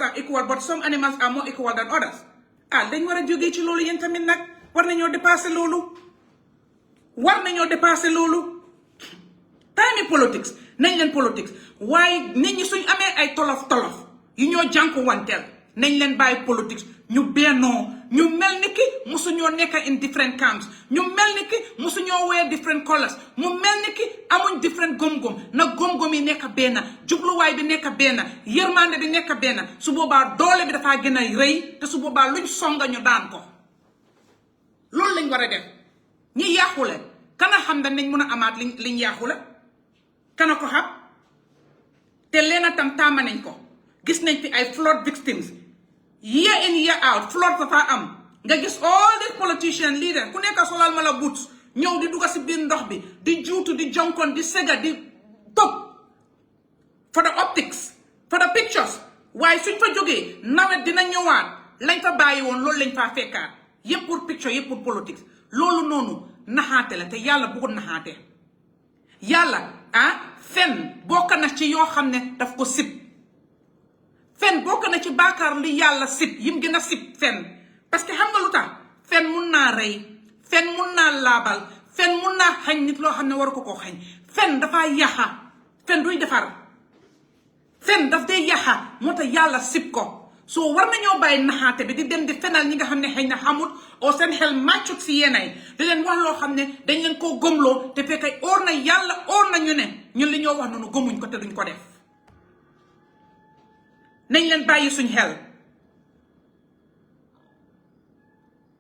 are equal but some animals are more equal than others dañ war a jógee ci loolu yéen tamit nag war nañoo dépasser loolu time politics nañ leen politics waaye nit ñi suñ amee ay tolof yu ñoo jànku wanteel nañ leen bàyyi politics ñu bennoo ñu mel ni ki musuñoo nekk in different camps ñu mel ni ki musuñoo wear different colors mu mel ni ki amuñ different gom-gom na gom-gom yi nekk benn jubluwaay bi nekk benn yërmande bi nekk benn su boobaa doole bi dafaa gën a rëy te su boobaa luñ songa ñu daan ko loolu lañ war a def ñi yàqule kana xam ne nañ mun a amaat liñ yàqule kana ko xam te leena tam taama nañ ko gis nañ fi ay flood victims year in year out flood dafa am nga gis all the politician leader ku nekk solal ma la boots ñëw di dugg si biir ndox bi di juutu di jonkon di sega di top for the optics for the pictures waaye suñ fa jógee nawet dina ñëwaat lañ fa bàyyi woon loolu lañ faa fekkaat yëpp pour picture yëpp pour politics loolu noonu naxaate la te yàlla bëggul naxaate yàlla fen bokk na ci yoo xam ne daf ko sib fen bokk na ci baakaar li yàlla sib yim gën a sib fen parce que xam nga lu tax fen mun naa rey fen mun naa laabal fen mun naa xañ nit loo xam ne waru ko koo xañ fen dafaa yaxa fen duy defar fen daf dee yaxa moo tax yàlla sib ko soo war nañoo bàyyi naxaate bi di dem di fenal ñi nga xam ne xëy na xamut oo seen xel màccut si yéenay di leen wax loo xam ne dañ leen koo gëmloo te fekkay óor na yàlla óor na ñu ne ñun li ñoo wax noonu gëmuñ ko te duñ ko def nañ leen bàyyi suñ xel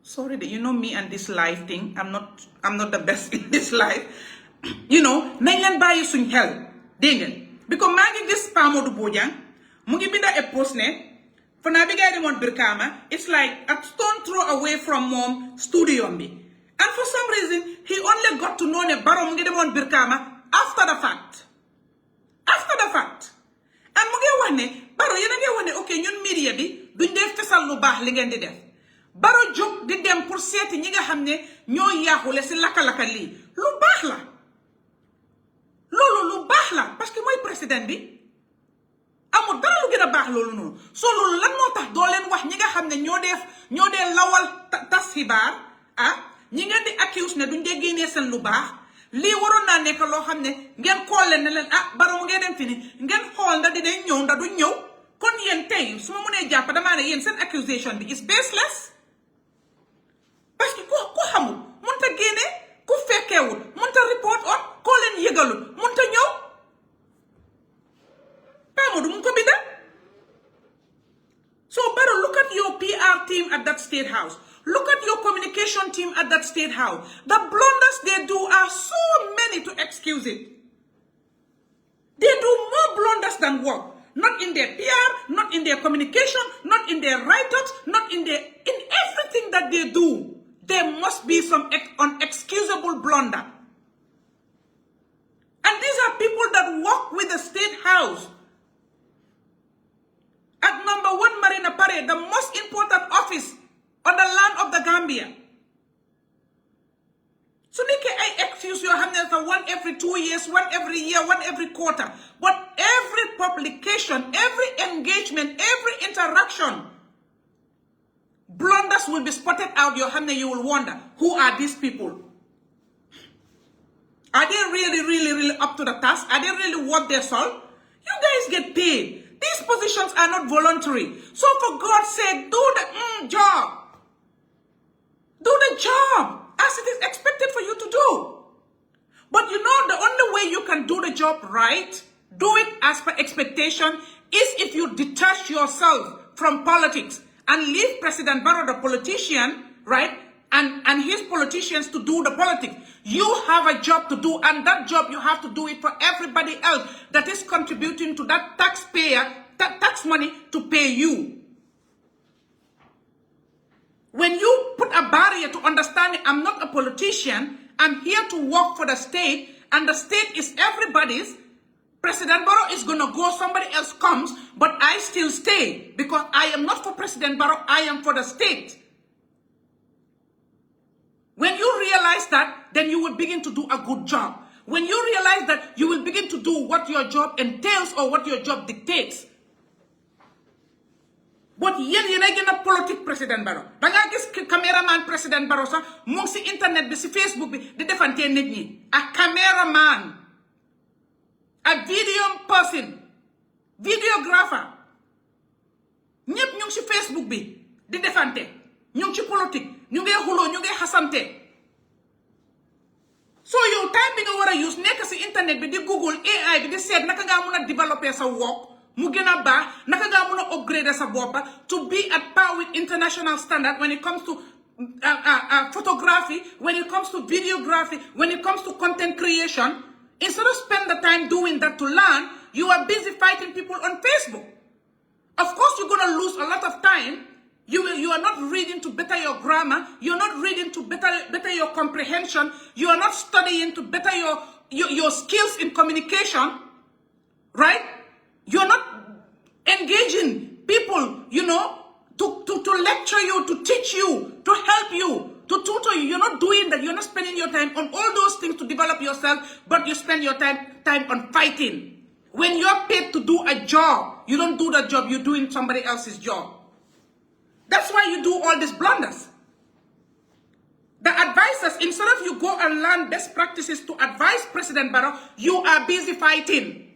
sorry you know me and this life thing I'm not the best in this life nañ leen bàyyi suñ xel dégg ngeen because maa ngi gis Pa Modou Bojang mu ngi binda a post ne fanaa bi gay demoon Brikama it's like a stone throw away from moom studio bi and for some reason he only got to know ne Barrow mu ngi demoon Brikama after the fact and mu ngi wax ne Barrow yéen a ngi wax ne ok ñun media bi duñ dee fesal lu baax li ngeen di def Barrow jóg di dem pour seeti ñi nga xam ne ñoo yaaxule si laka-laka lii lu baax la loolu lu baax la parce que mooy président bi amul dara lu gën a baax loolu noonu soo loolu lan moo tax doo leen wax ñi nga xam ne ñoo dee lawal tas xibaar ñi ngeen di accuse ne duñ dee génnee seen lu baax lii waroon naa nekk loo xam ne ngeen xool leen ne leen Barrow mu ngeen dem fi ni ngeen xool ndax dinañ ñëw ndax duñ ñëw kon yéen tey su ma mënee jàpp damaa ne yéen seen accusation bi is baseless parce que ku xamul mënut a génne ku fekkeewul mënut a report on koo leen yëgalul mënut a ñëw Pa Modou mu ngi ko binda so Barrow look at your PR team at that state house look at your communication team at that state house the blunders they do are so many to excuse it they do more blunders than work not in their PR not in their communication not in their write-ups not in everything that they do there must be some unexcusable blunder and these are people that work with the state house at number 1 Marina Parade, the most important office on the land of the Gambia. So they can excuse your hand for one every 2 years, one every year, one every quarter. But every publication, every engagement, every interaction, blunders will be spotted out your hand and you will wonder, who are these people? Are they really up to the task? Are they really worth their salt? You guys get paid. These positions are not voluntary. So for God's sake, do the job. Do the job as it is expected for you to do. But you know the only way you can do the job right, do it as per expectation, is if you detach yourself from politics and leave President Barrow, the politician, right, and his politicians to do the politics. You have a job to do, and that job you have to do it for everybody else that is contributing to that tax money to pay you. When you put a barrier to understanding, I'm not a politician, I'm here to work for the state, and the state is everybody's, President Barrow is going to go, somebody else comes, but I still stay, because I am not for President Barrow, I am for the state. When you realize that, then you will begin to do a good job. When you realize that, you will begin to do what your job entails or what your job dictates. But yéen a gën a politique President Barrow. Da nga gis cameraman President Barrow sax mu ngi si internet bi si Facebook bi di defante nit ñi. A cameraman, a video person, videographer, ñëpp ñu ngi si Facebook bi di defante. ñu ngi ci politique ñu ngi xuloo ñu ngi xasante so yow time bi nga war a use nekk si internet bi di Google AI bi di seet naka ngaa mun a développer sa work mu gën a baax naka ngaa mun a upgrade sa boppa to be at par with international standard when it comes to photography, when it comes to videography, when it comes to content creation. Instead of spend the time doing that to learn, you are busy fighting people on Facebook. Of course, you're going to lose a lot of time. You are not reading to better your grammar. You're not reading to better your comprehension. You are not studying to better your skills in communication, right? You're not engaging people, to lecture you, to teach you, to help you, to tutor you. You're not doing that. You're not spending your time on all those things to develop yourself, but you spend your time on fighting. When you're paid to do a job, you don't do the job, you're doing somebody else's job. That's why you do all these blunders. The advisors, instead of you go and learn best practices to advise President Barrow, you are busy fighting.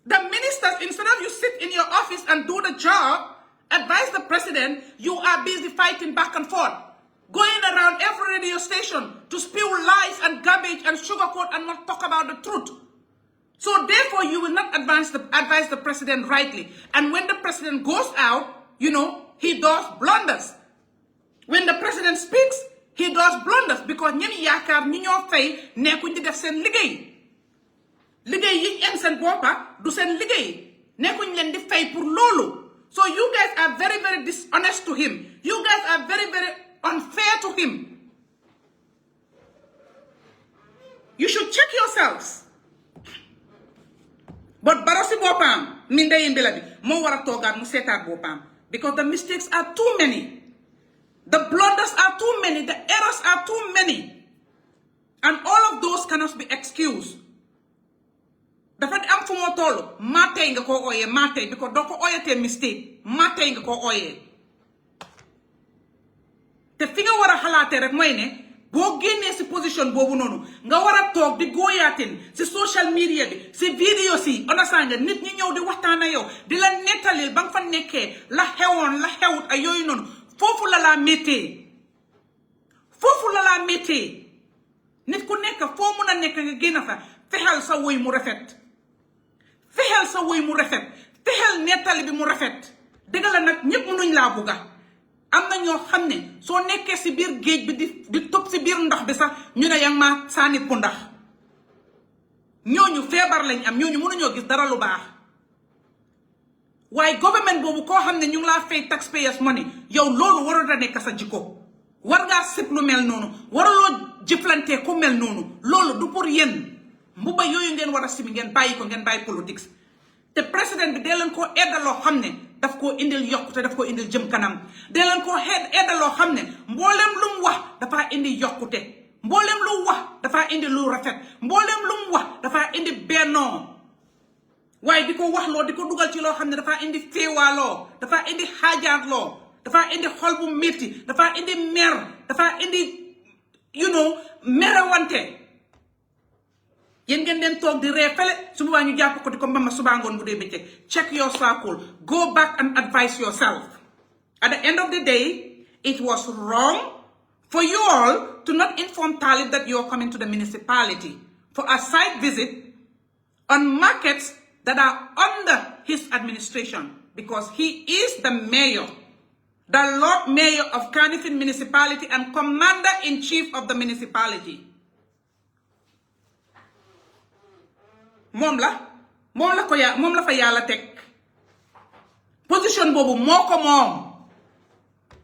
The ministers, instead of you sit in your office and do the job, advise the president, you are busy fighting back and forth. Going around every radio station to spew lies and garbage and sugarcoat and not talk about the truth. So therefore, you will not advise the president rightly. And when the president goes out, he does blunders. When the president speaks, he does blunders because ñi yaakaar ñi ñoo fay nekkuñ di def seen liggéey. Liggéey yi ñu seen boppa du seen liggéey. Nekkuñ leen di fay pour loolu. So you guys are very, very dishonest to him. You guys are very, very unfair to him. You should check yourselves. But Barrow si boppam min day mbila bi moo war a toogaat mu seetaat boppam because the mistakes are too many. The blunders are too many. The errors are too many. And all of those cannot be excused. Dafa am fu mo tollu matay nga ko oyé matay because doo ko oyatee mistake matay nga ko oyé te fi nga war a xalaatee rek mooy ne boo génnee si position boobu noonu nga war a toog di góoyaatin si social media bi si vidéo si understand nga nit ñi ñëw di waxtaan ak yow di la nettalil ba nga fa nekkee la xewoon la xewut ay yooyu noonu foofu la laa méttee nit ku nekk foo mun a nekk nga génn fa fexeel sa woy mu rafet fexeel nettali bi mu rafet dëgg la nag ñëpp mënuñ laa bugga am na ñoo xam ne soo nekkee si biir géej bi di topp si biir ndox bi sax ñu ne yang ma saani pu ndax ñooñu feebar lañ am ñooñu mënuñoo gis dara lu baax waaye government boobu koo xam ne ñu ngi laa fay taxpayers money yow loolu waroon a nekk sa jikko war ngaa sib lu mel noonu waraloo jëflante ku mel noonu loolu du pour yéen mbuba yooyu ngeen war a simi ngeen bàyyi politics te président bi dee leen koo eddaloo xam ne daf koo indil yokkute daf koo indil jëm kanam dee leen koo eddaloo xam ne mboolem lu mu wax dafaa indi yokkute mboolem lu mu wax dafaa indi lu rafet mboolem lu mu wax dafaa indi bennoo waaye di ko wax loo di ko dugal ci loo xam ne dafaa indi féewaaloo dafaa indi xaajaatloo dafaa indi xol bu métti dafaa indi mer dafaa indi merewante yéen ngeen den toog di ree fele su boobaa ñu jàpp ko di ko mbama subaa ngoon bu dee bëccëg check your circle go back and advise yourself. At the end of the day, it was wrong for you all to not inform Talib that you are coming to the municipality for a site visit on markets that are under his administration because he is the mayor, the Lord Mayor of Kanifing Municipality and Commander-in-Chief of the municipality. moom la fa yàlla teg position boobu moo ko moom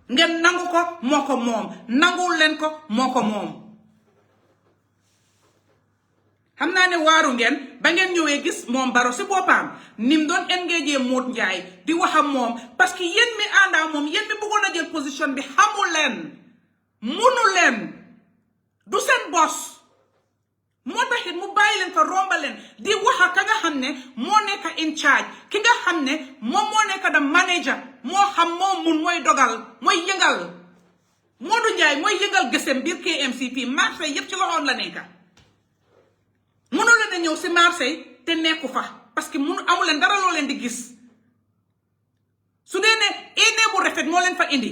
ngeen nangu ko moo ko moom nanguwul leen ko moo ko moom xam naa ne waaru ngeen ba ngeen ñëwee gis moom Barrow si boppam ni mu doon engagé Moot Njaay di wax ak moom parce que yéen mi àndaa moom yéen mi bëggoon a jël position bi xamu leen munu leen du seen bos moo taxit mu bàyyi leen fa romba leen di wax ak ka nga xam ne moo nekk in charge ki nga xam ne moom moo nekk da manager moo xam moo mun mooy dogal mooy yëngal Modou Njaay mooy yëngal gësëm biir KMCP marché yépp ci loxoom la nekk mënu leen a ñëw si marché te nekku fa parce que munu amu leen dara loo leen di gis su dee ne ene bu rafet moo leen fa indi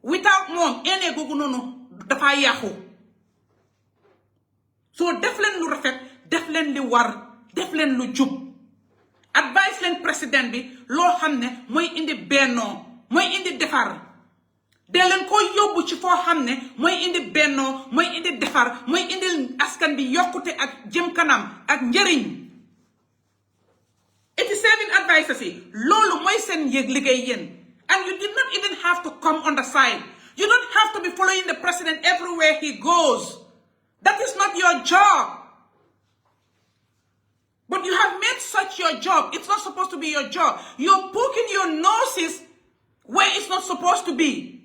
without moom ene googu noonu dafa yàqu soo def leen lu rafet def leen li war def leen lu jub advice leen président bi loo xam ne mooy indi bennoo mooy indi defar de leen ko yóbbu ci foo xam ne mooy indi bennoo mooy indi defar mooy indi askan bi yokkute ak jëm kanam ak njëriñ 87 advices yi loolu mooy seen yëg liggéey yéen and you did not even have to come on the side. You don't have to be following the president everywhere he goes. That is not your job. But you have made such your job. It's not supposed to be your job. You're poking your noses where it's not supposed to be.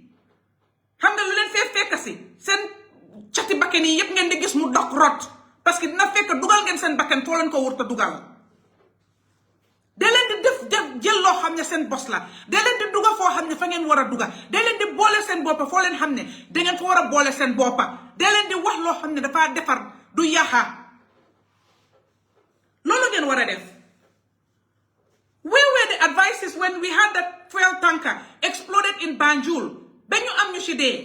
Xam nga lu leen fee fekk si seen cati bakken yi yëpp ngeen di gis mu dog rot parce que dina fekk dugal ngeen seen bakken foo leen ko wurta dugal. de leen di def jël loo xam ne seen bos la de leen di duga foo xam ne fa ngeen war a duga de leen di boole seen boppa foo leen xam ne da ngeen fa war a boole seen boppa de leen di wax loo xam ne dafa defar du yaxa loolu ngeen war a def. Where were the advices when we had that fuel tanker exploded in Banjul ba ñu am ñu ci dee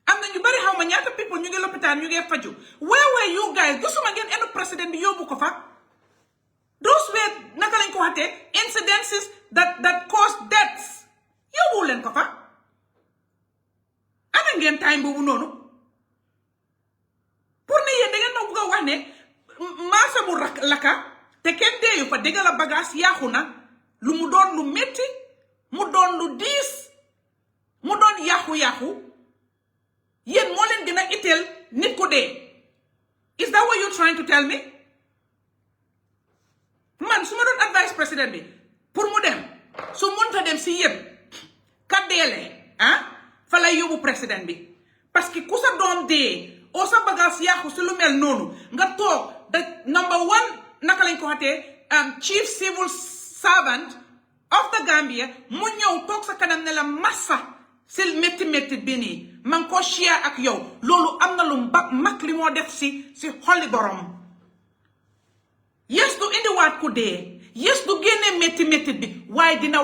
am na ñu bari xaw ma ñaata people ñu ngi lopitaan ñu ngi faju. Where were you guys? Gisuma ngeen enu président bi yóbbu ko fa. Those were naka lañ ko waxee incidences that caused deaths yóbbu leen ko fa. Ana ngeen time boobu noonu pour ne yéen da ngeen noo bëgg a wax ne maasa mu laka te kenn deeyu fa dégg la bagage yaaxu na lu mu doon lu métti mu doon lu diis mu doon yaaxu-yaaxu yéen moo leen gën a itteel nit ku dee. Is that what you're trying to tell me? Man su ma doon advice président bi pour mu dem su mënta dem si yëpp ka deele fa lay yóbbu président bi parce que ku sa doom dee oo sa bagage yaaxu si lu mel noonu nga toog the number one naka lañ ko waxatee chief civil servant of the Gambia mu ñëw toog sa kanam ne la massa si métti bi nii man ko share ak yow loolu am na lu mag li moo def si xolli borom. Yes du indiwaat ku dee yes du génne métti bi waaye dina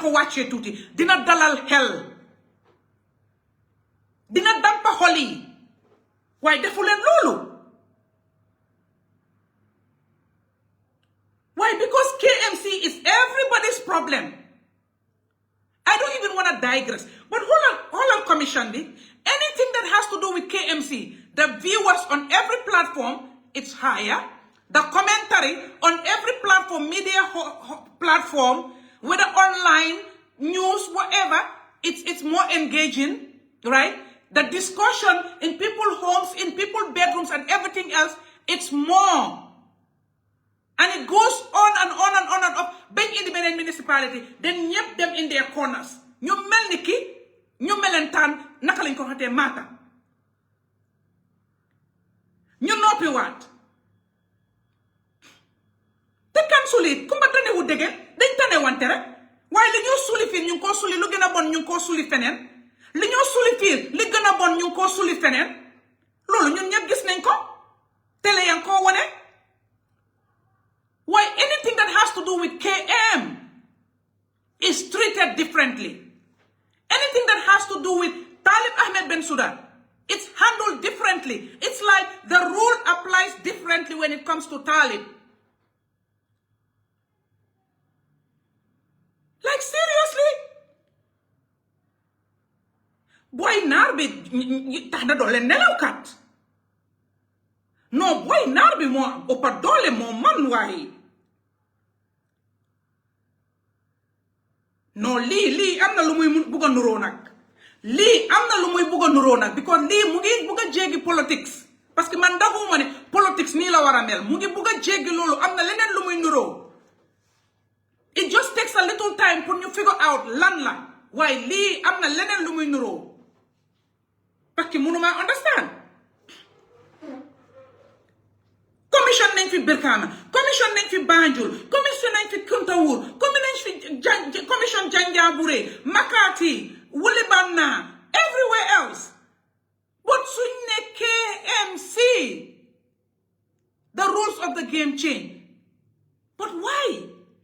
ko wàccee tuuti dina dalal xel dina dampa xol yi waaye defu leen loolu. Why? Because KMC is everybody's problem. I don't even want to digress. But hold on, Commission B. Anything that has to do with KMC, the viewers on every platform, it's higher. The commentary on every platform, media platform, whether online, news, whatever, it's more engaging, right? The discussion in people's homes, in people's bedrooms, and everything else, it's more. And it goes on and on and on and on. Big independent municipality, then ñep them in their corners. Ñu mel ni ki ñu melentaan naka lañ ko xatee maata. Ñu noppi waat. Te kan suli kumba tane wu dege dañ tane wante rek. Waaye li ñoo suli fii ñu ngi ko suli lu gën a bon ñu ngi ko suli feneen. Li ñoo suli fii li gën a bon ñu ngi ko suli feneen. Loolu ñun ñëpp gis nañ ko. Télé yang ko wone. Why anything that has to do with KM is treated differently. Anything that has to do with Talib Ahmed Bensouda, it's handled differently. It's like the rule applies differently when it comes to Talib. Like seriously? Boy narbi tahna dole nelawkat. No boy narbi mo opadole mo manwai. No lii am na lu muy bugg a nuroo nag lii am na lu muy bugg a nuroo nag because lii mu ngi bugg a jéggi politics parce que man dafuma ne politics nii la war a mel mu ngi bugg a jéggi loolu am na leneen lu muy nuroo. It just takes a little time pour ñu figure out lan la waaye lii am na leneen lu muy nuroo parce que mënuma understand. Commission nañ fi Brikama commission nañ fi Banjul commission nañ fi Kuntawur commission Janjanbureh Makati Wulibanna everywhere else but suñ ne KMC the rules of the game change. But why?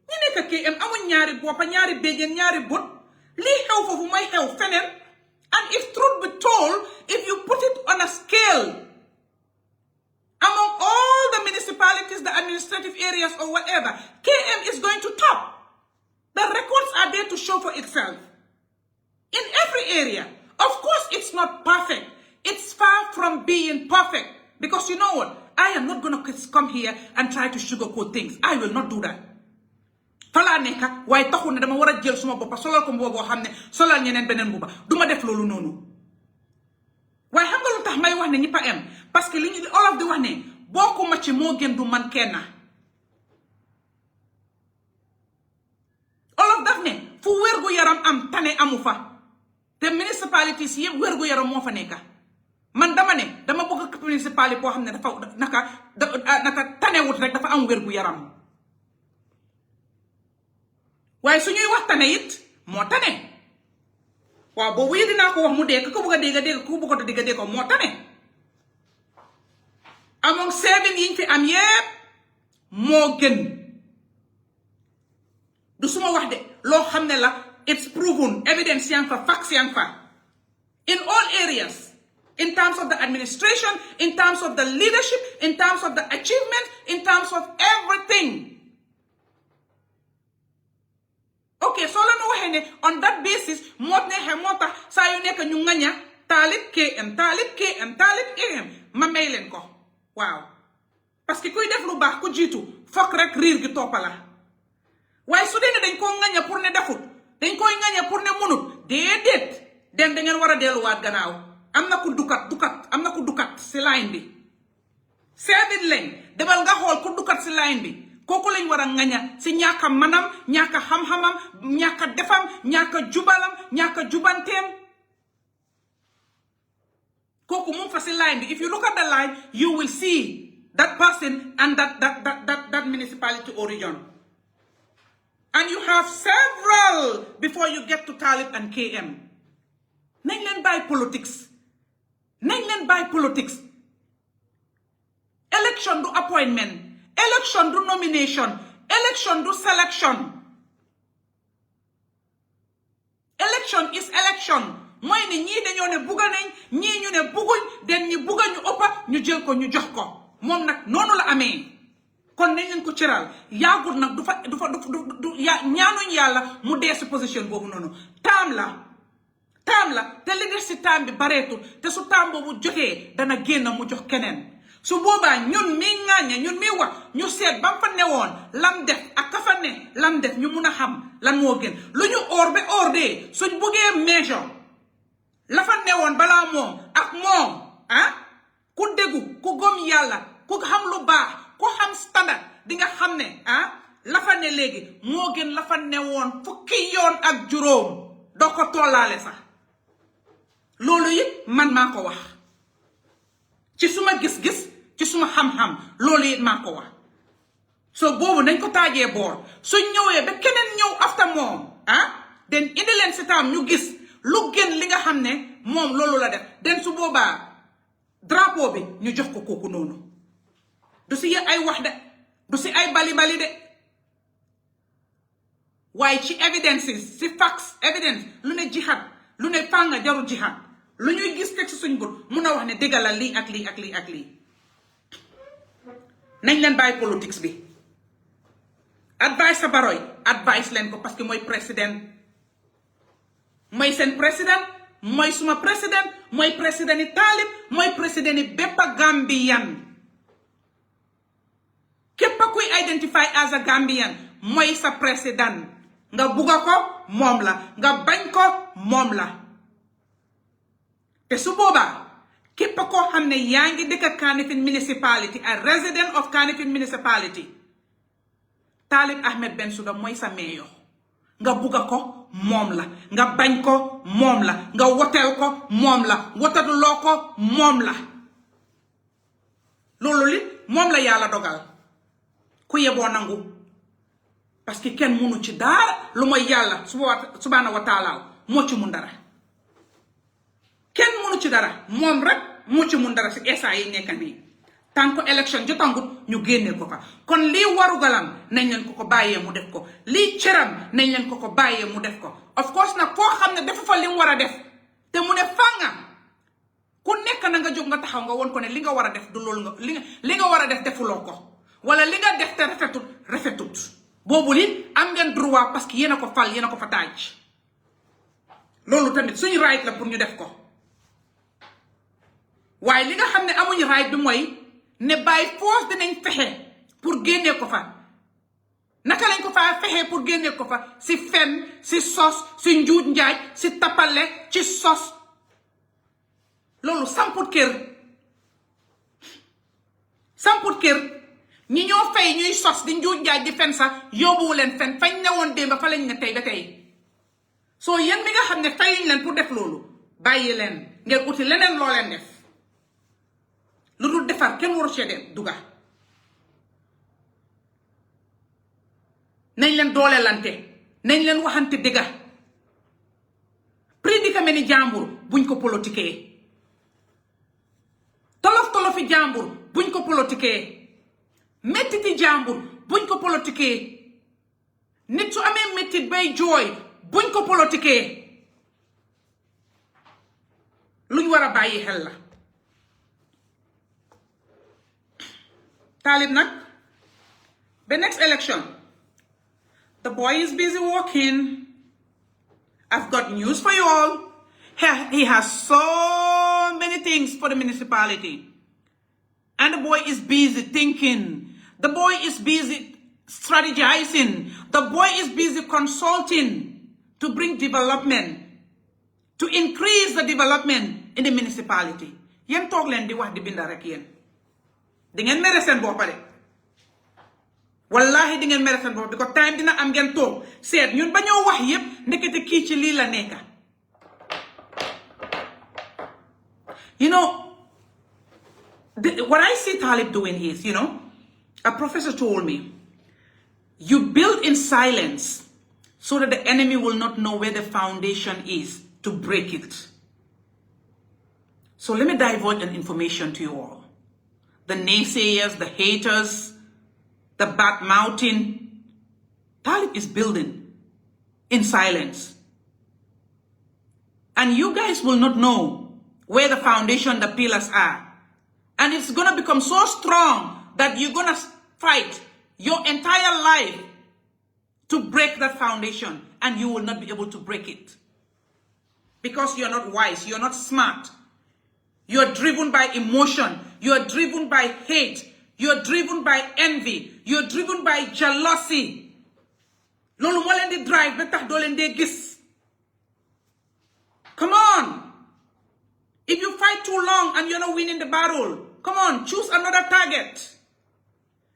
Ñu nekk KM amuñ ñaari boppa ñaari béjjén ñaari bët lii xew foofu mooy xew feneen. And if truth be told, if you put it on a scale among all the municipalities, the administrative areas or whatever, KM is going to top. The records are there to show for itself. In every area. Of course, it's not perfect. It's far from being perfect. Because you know what? I am not going to come here and try to sugarcoat things. I will not do that. Fala neka way taxu ne dama wara jël suma boppa solal ko mbobo xamne solal ñeneen benen mbuba duma def lolu nonu way xam nga lu tax may wax ne ñipa am parce que li ñu olof di wax ne boko ma ci mo gën du man kenn olof daf ne fu wergu yaram am tane amu fa te municipalities yeb wergu yaram mo fa nekka man dama ne dama bëgg municipality bo xamne dafa naka tane wut rek dafa am wergu yaram waaye suñuy waxtane it moo tane waaw boobu yi dinaa ko wax mu dégg ko bëgg a dégg ku bëgg a dégg ko moo tane among 7 yiñ fi am yépp moo gën du suma wax de loo xam ne la it's proven evidence yang fa facts yang fa in all areas in terms of the administration, in terms of the leadership, in terms of the achievement, in terms of everything. Okay, so on that basis, motne hemota sayone ka ñu nganya talib KM ma may len ko. Wow. Parce que kuy def lu baax ku jitu fokk rek rir gi topala. Way su dene dañ ko nganya pour ne defut, dañ koy nganya pour ne munut. Dedet den da ngeen wara delu wat gannaaw. Amna ku dukat ci line bi. Seven lañ demal nga xol ku dukat ci line bi. Koko lañ wara nganya ci ñaka manam ñaka xam-xamam ñaka defam ñaka jubalam ñaka jubantem koko mum fa ci line bi. If you look at the line you will see that person and that municipality or region, and you have several before you get to Talib and KM. Nañ leen bay politics, election do appointment, election do nomination, election do selection. Election is election. Moy ni ñi dañoo ne buga nañ ñi ñu ne buguñ den ñi buga ñu oppa ñu jël ko ñu jox ko. Mom nak nonu la amé. Kon nañ leen ko ciral. Yaagut nak du ñaanuñ yalla mu dé ci position bobu nonu. Tam la te li des ci tam bi bareetul te su tam bobu joté dana génn mu jox keneen. Su boba ñun mi ngagne ñun mi wax ñu sét bam fa néwon lam def ak ka fa né lam def ñu mëna xam lan mo gën luñu ordé suñ bëggé measure la fa néwon bala mom ak mom ku déggu ku gom yalla ku xam lu baax ku xam standard di nga xam né la fa né légui mo gën la fa néwon fukki yoon ak juroom do ko tollalé sax lolu yi man mako wax ci suma gis-gis ci suma xam-xam loolu it maa ko wax so boobu nañ ko taajee boor su ñëwee ba keneen ñëw after moom den indi leen si taam ñu gis lu gën li nga xam ne moom loolu la def den su boobaa drapeau bi ñu jox ko kooku noonu du si ay wax de du si ay bali de waaye ci evidences si facts evidence lu ne jihad lu ne fànga jarul jihad lu ñuy gis teg si suñ bët mun a wax ne déggal la lii ak lii ak lii ak lii nañ leen bàyyi politics bi advice sa Baroy advice leen ko parce que mooy président mooy seen président mooy suma président mooy président yi Talib mooy président yi bépp Gambian képp kuy identify as a Gambian mooy sa président nga bugga ko moom la nga bañ ko moom la te su boobaa képp koo xam ne yaa ngi dëkk Kanifing municipality a resident of Kanifing municipality Talib Ahmed Bensouda mooy sa meeyo nga bugga ko moom la nga bañ ko moom la nga woteel ko moom la wotatuloo ko moom la loolu li moom la yàlla dogal ku yeboo nangu parce que kenn mënu ci dara lu mooy yàlla subhanahu wa taala moo ci mun dara kenn mënu ci dara moom rek moo ci mun dara si esa yi nekk nii tant que élection jotangut ñu génne ko fa kon lii warugalam nañ leen ko bàyyee mu def ko lii cëram nañ leen ko bàyyee mu def ko of course nag foo xam ne dafa fa li mu war a def te mu ne fànga ku nekk na nga jóg nga taxaw nga woon ko ne li nga war a def du loolu nga li nga war a def defuloo ko wala li nga def te rafetut boobu li am ngeen droit parce que yéen a ko fal yéen a ko fa taaj loolu tamit suñu right la pour ñu def ko waaye li nga xam ne amuñu right bi mooy ne by force dinañ fexe pour génne ko fa naka lañ ko fa fexe pour génne ko fa si fen si sos si njuuj njaaj si tapale ci sos loolu samput kër ñi ñoo fay ñuy sos di njuuj njaaj di fen sax yóbbuwu leen fen fañ ne woon démb fa lañ ne tey ba tey soo yéen mi nga xam ne fayuñ leen pour def loolu bàyyi leen ngeen uti leneen loo leen def lu dul defar kenn waru cee de duga nañ leen dooleelante nañ leen waxante dëgga prédicament ni jàmbur buñ ko politiquee tolofi jàmbur buñ ko politiquee mettiti jàmbur buñ ko politiquee nit su amee mettit bay jooy buñ ko politiquee luñ war a bàyyi xel la Talib nag the next election the boy is busy working. I've got news for you all. He has so many things for the municipality. And the boy is busy thinking. The boy is busy strategizing. The boy is busy consulting to bring development, to increase the development in the municipality. Yen toog leen di wax di binda rek yéen. Di ngeen mere seen bopp de. Wallahi di ngeen mere seen bopp bi ko time dina am ngeen toog seet ñun ba ñoo wax yépp ndekete kii ci lii la nekka. You know, what I see Talib doing is, a professor told me, you build in silence so that the enemy will not know where the foundation is to break it. So let me divulge an information to you all. The naysayers, the haters, the bad mouthing, Talib is building in silence. And you guys will not know where the foundation, the pillars are. And it's going to become so strong that you're going to fight your entire life to break that foundation. And you will not be able to break it. Because you're not wise, you're not smart. You're driven by emotion. You're driven by hate. You're driven by envy. You're driven by jealousy. Lolu mo len di drive ba tax do len de gis. Come on. If you fight too long and you're not winning the battle, come on, choose another target.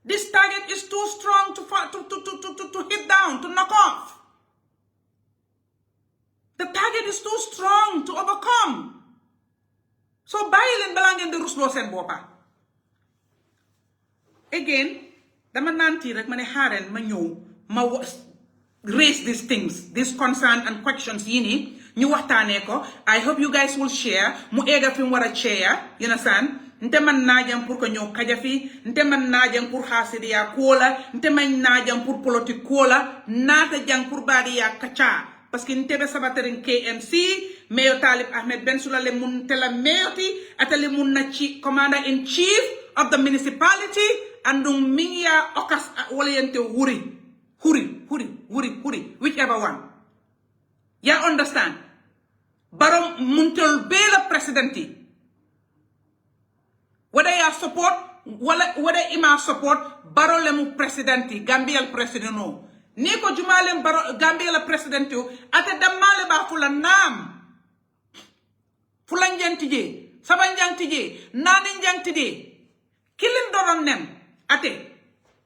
This target is too strong to hit down, to knock off. The target is too strong to overcome. So bàyyi leen balaa ngeen di rusloo seen boppa. Again, dama nanti rek ma ne xaareen ma ñëw ma raise these things, these concerns and questions yi nii ñu waxtaanee ko. I hope you guys will share mu eega fi mu war a share, you understand? Nte man naajam pour ko ñëw kajafi, nte man naajam pour xaasidiya koola, nte man naajam pour politique koola, naata jang pour baadiya kacha. Parce que nte be sabaterin KMC, Mayor Talib Ahmed Bensouda le mun tela mayoti, atale mun na commander-in-chief of the municipality, andung mingia okas waleyente huri, whichever one. Ya understand? Barom muntel be la presidenti. Whether you support, whether ima support, baro le mu presidenti, Gambia el president no. Niko jumale baro Gambia el presidenti, ate damale ba fula nam. Fulan jantije, saban jantije, nani jantije. Kilin doron nem, ate.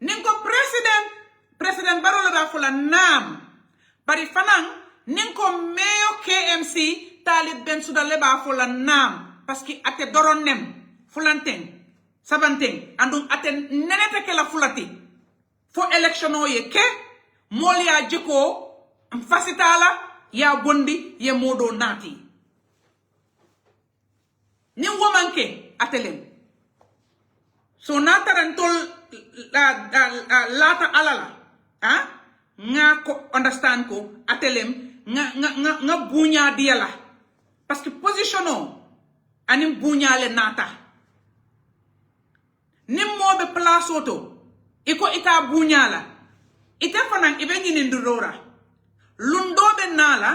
Ninko president baro le ba fula nam. Bari fanang, ninko mayor KMC, Talib Bensouda le ba fula nam. Parce que ate doron nem. Fulanteng, sabanteng, andung aten nenete ke la fulati. Fo election ye ke, moli ya jiko, mfasitala, ya bondi, ye modo nati. Ni woman ke, atelem. so na tarantol lata alala nga ko understand ko atelem nga bunya diala parce que positiono ani bunya le nata nimmo be place auto iko ita bunya la ita fanan ibe nyini ndorora lundo be nala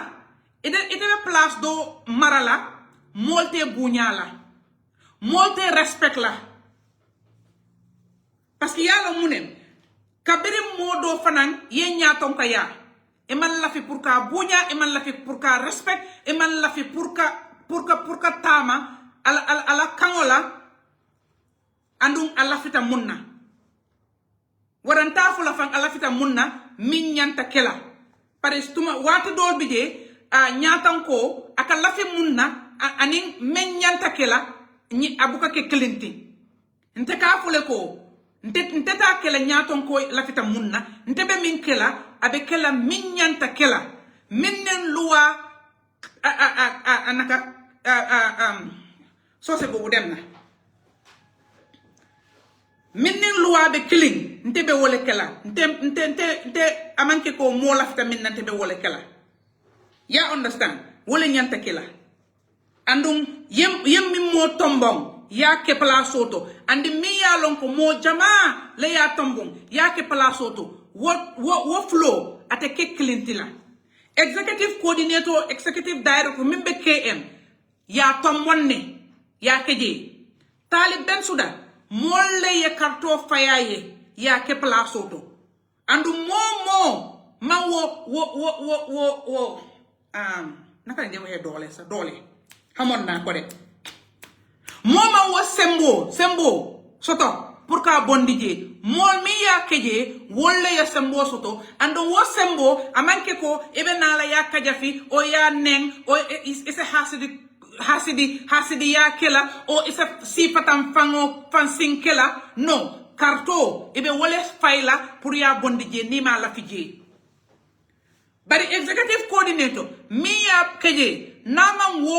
ite be place do marala molte bunya la molte respect la parce que yalla munem kabiri modo fanan ye nyaton ka ya e man la fi pour ka bunya e man la fi pour ka respect e man la fi pour ka tama ala kangola andum ala fita munna waranta fula fan ala fita munna min nyanta kela pare stuma wata dol bije nyatan ko aka lafi munna anin men nyanta kela ni abuka ke kelinti nte ka fule ko nte ta kela nyaton ko lafita munna nte be min kela abe kela min nyanta kela minnen luwa anaka so se bo demna minnen luwa be killing nte be wole kela nte amanke ko mo lafita minna nte be wole kela ya understand wole nyanta kela andum yem min mo tombong ya ke plasoto andi mi ya lon ko mo jama le ya tombong ya ke plasoto wo flow ate ke klintila executive coordinator executive director mimbe KM ya tombonne ya keje talib ben suda molle ye karto fayaye ya ke plasoto andu mo ma wo naka nde wo he dole sa dole hamon na ko de moma wo sembo soto pour ka bondije mol mi ya keje wolle ya sembo soto ando wo sembo amanke ko ebe nala ya kajafi o ya neng o isa hasidi ya kela o isa sifatam fango fansin kela no karto ebe wole fayla pour ya bondije ni ma la fije bari executive coordinator mi ya keje naman wo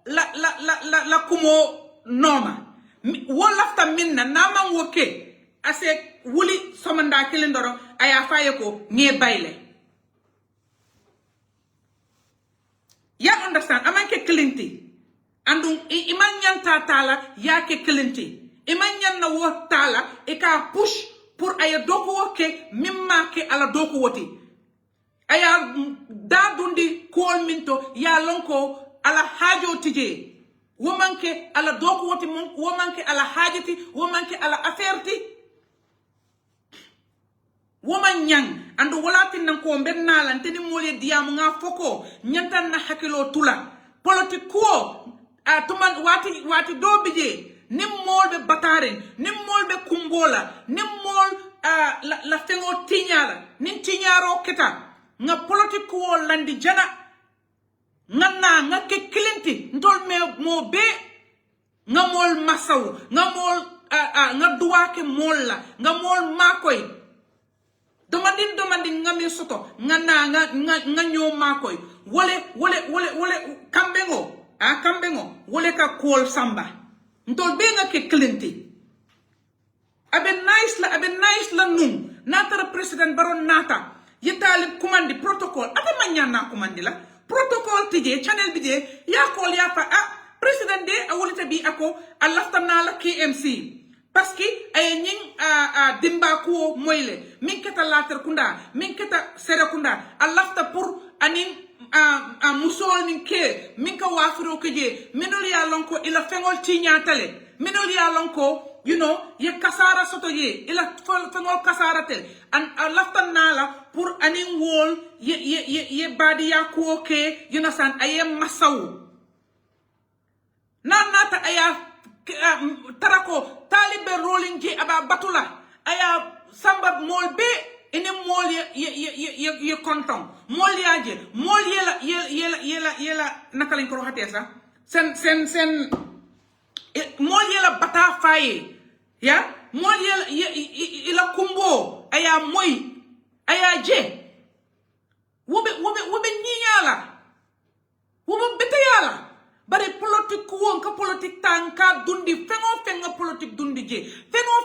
la kumo noma wo lafta minna naman wo ke ase wuli somanda kilindoro aya faye ko nge bayle ya understand amanke kilinti andum iman nyanta tala ya ke kilinti iman nyanna wo tala e ka push pour aya doko ke mimma ke ala doko woti aya da dundi kol minto ya lonko ala hajo tije womanke ala doko woti womanke ala hajati womanke ala affaireti woman nyang ando walatin nan ko benna lan teni mole diam nga foko nyantan na hakilo tula politiko tuman wati do bije nim molbe bataren nim molbe kumbola nim mol la fengo tinyara nin tinyaro keta nga politiko landi jana nga ke kilinti ntol me mo be nga mol masaw nga mol nga duwa ke molla nga mol makoy domandin nga mi soto nga nyo makoy wole kambengo wole ka kol samba ntol be nga ke kilinti abe nice la num natara president baron nata yetali commande protocol ate manyana commande la protocol tije channel bije ya call ya fa president de awolita bi ako alaftana la KMC parce que ay ñing dimba ko moyle min keta later kunda min keta sere kunda alafta pour anin musol min ke min ka wafiro ke je minol ya lonko ila fengol tiñatale minol ya lonko you know ye kasara soto ye ila fengol kasara tel an alaftana la pour anin wol ye badi ya ko ke you know san ayem masaw nata aya tarako talibe rolling je aba batula aya samba mol be ene mol ye konton mol yaje mol yela nakalen ko hatesa sen mol yela bata faye ya mol yela ila kumbo aya moy aya je wobe nyala wobe betayala bare politique won ka politique tanka dundi fengo fenga politique dundi je fengo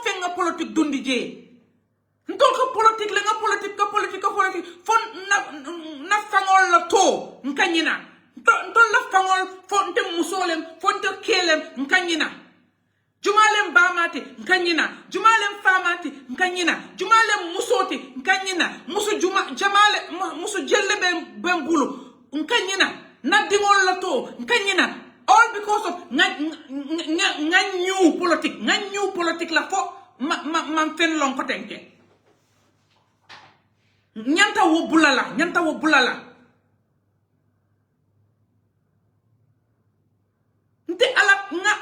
nkanyina ntol la fangol fonte musolem fonte kelem nkanyina jumalem bamati nkanyina jumalem famati nkanyina jumalem musoti nkanyina musu jamale musu jelle ben bulu nkanyina na dingol la to nkanyina all because of nga new politique la fo man fen lon ko tenke nyanta wo bulala nte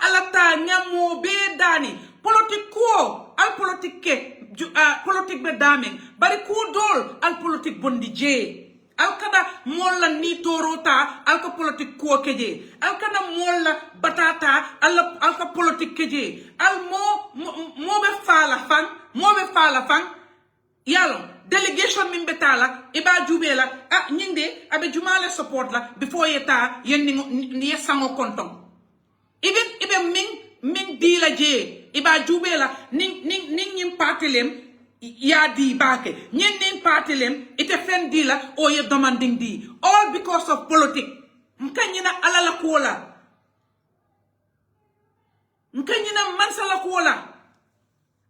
alata nyamo be dani politique ko al politique ke politique be damen bari ku dol al politique bondi je al kada molla ni torota al ko politique ko keje al kada molla batata al ko politique keje al mo be fala fan yalo delegation min betala iba jubela nyinde abe jumale support la before yeta yenni yesango konton even min dila je iba jubela ning patelem ya di bake nin patelem ite fen dila o ye demanding di all because of politics nkanyina alala kola nkanyina mansala kola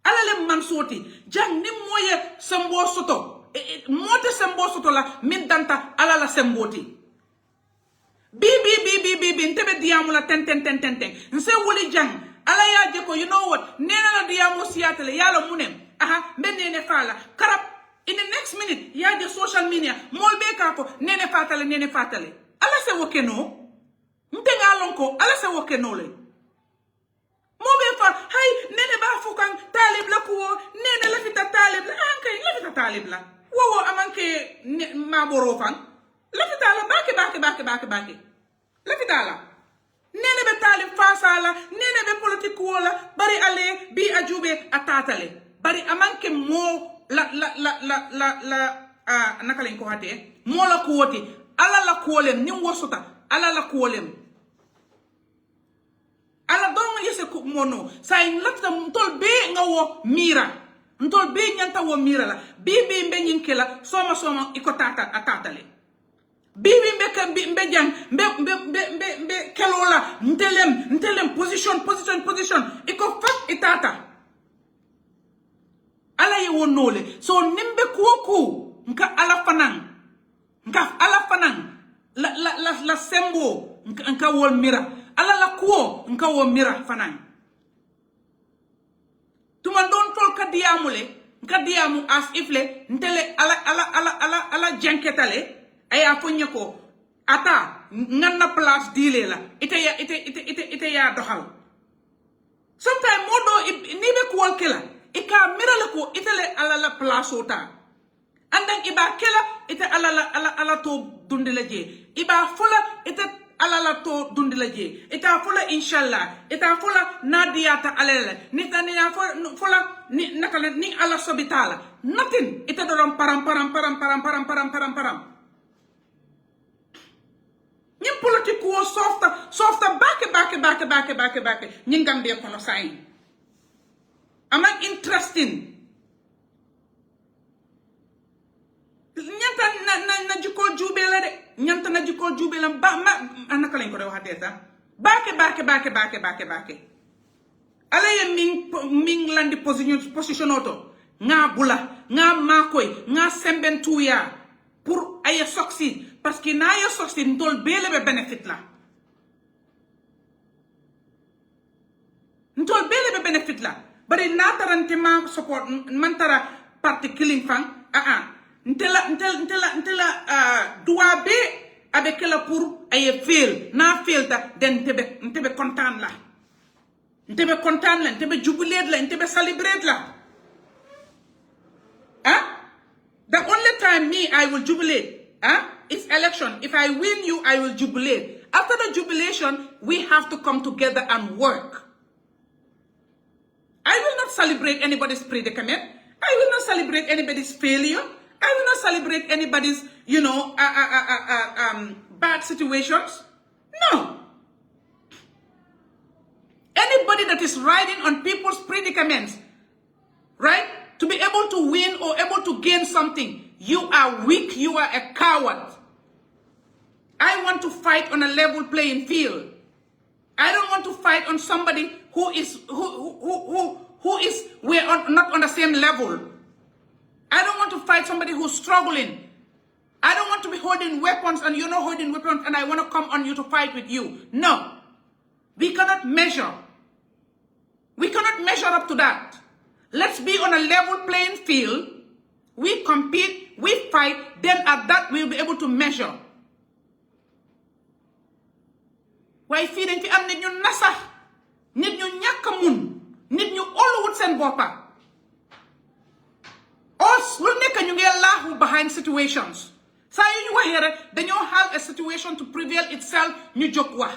alale mansoti jang ni moye sembo soto mote sembo soto la min danta alala semboti bi ntebe diamu la ten nse woli jang ala ya je ko you know what nena la diamu siatele yala munem mbe nene fala karab in the next minute ya je social media mol be ka ko nene fatale ala se wokeno ntenga lonko ala se wokeno le mobe fa hay nene ba fukan talib la ko nene la fita talib la ankay la fita talib la wowo amanke ma boro fan la fita la bake la fita la nene be talib fasala nene be politique wala bari ale bi ajube atatale bari amanke mo la nakalen ko hate mo la ko woti ala la kolem nim wosota ala la kolem ala don yese ko mono say lafta ntol be ngawo mira ntol be nyanta wo mira la bibi mbe nyinkela soma iko atatale bibi mbe jang mbe kelola ntelem position iko fak itata ala ye wonole so nimbe kuoku nka ala fanan la sembo nka wol mira ala la kuo nka wo mira fanan tuma don tol kadiamu as ifle ntele ala janketale aya fonye ko ata nganna place dile la ite ya doxal sometimes modo ni be ko kela ika mirale ko itele ala la place ota andan iba kela ite ala to dundile je iba fola ite ala la to dundile je ita fola inshallah ita fola nadiyata alele ni taniya fola ni nakale ni ala sobitala nothing ite doron param ñim politique wo softa bake ñi Gambia kono sayi ama interesting ñanta na jiko jube la de ñanta na jiko jube la ba ma anaka lañ ko do waxate sa bake ala ye ming landi position auto nga bula nga makoy nga sembentuya pour ay succeed parce que na yo succeed ntol bele be benefit la bari na tarante ma support mantara parti killing fan ntela doa be avec la pour ay fail na fail ta den tebe content la ntebe jubilate la ntebe celebrate la the only time I will jubilate is election. If I win you, I will jubilate. After the jubilation, we have to come together and work. I will not celebrate anybody's predicament. I will not celebrate anybody's failure. I will not celebrate anybody's, bad situations. No. Anybody that is riding on people's predicaments, right? To be able to win or able to gain something, you are weak, you are a coward. I want to fight on a level playing field. I don't want to fight on somebody who is we're not on the same level. I don't want to fight somebody who's struggling. I don't want to be holding weapons and you're not holding weapons and I want to come on you to fight with you. No. We cannot measure. We cannot measure up to that. Let's be on a level playing field. We compete, we fight, then at that we'll be able to measure. Waaye fii dañ fi am nit ñu nasa, nit ñu ñàkk mun, nit ñu óoluwut seen boppa. Lu nekk ñu ngi laaxu behind situations. Saa yu ñu waxee rek dañoo have a situation to prevail itself ñu jóg wax.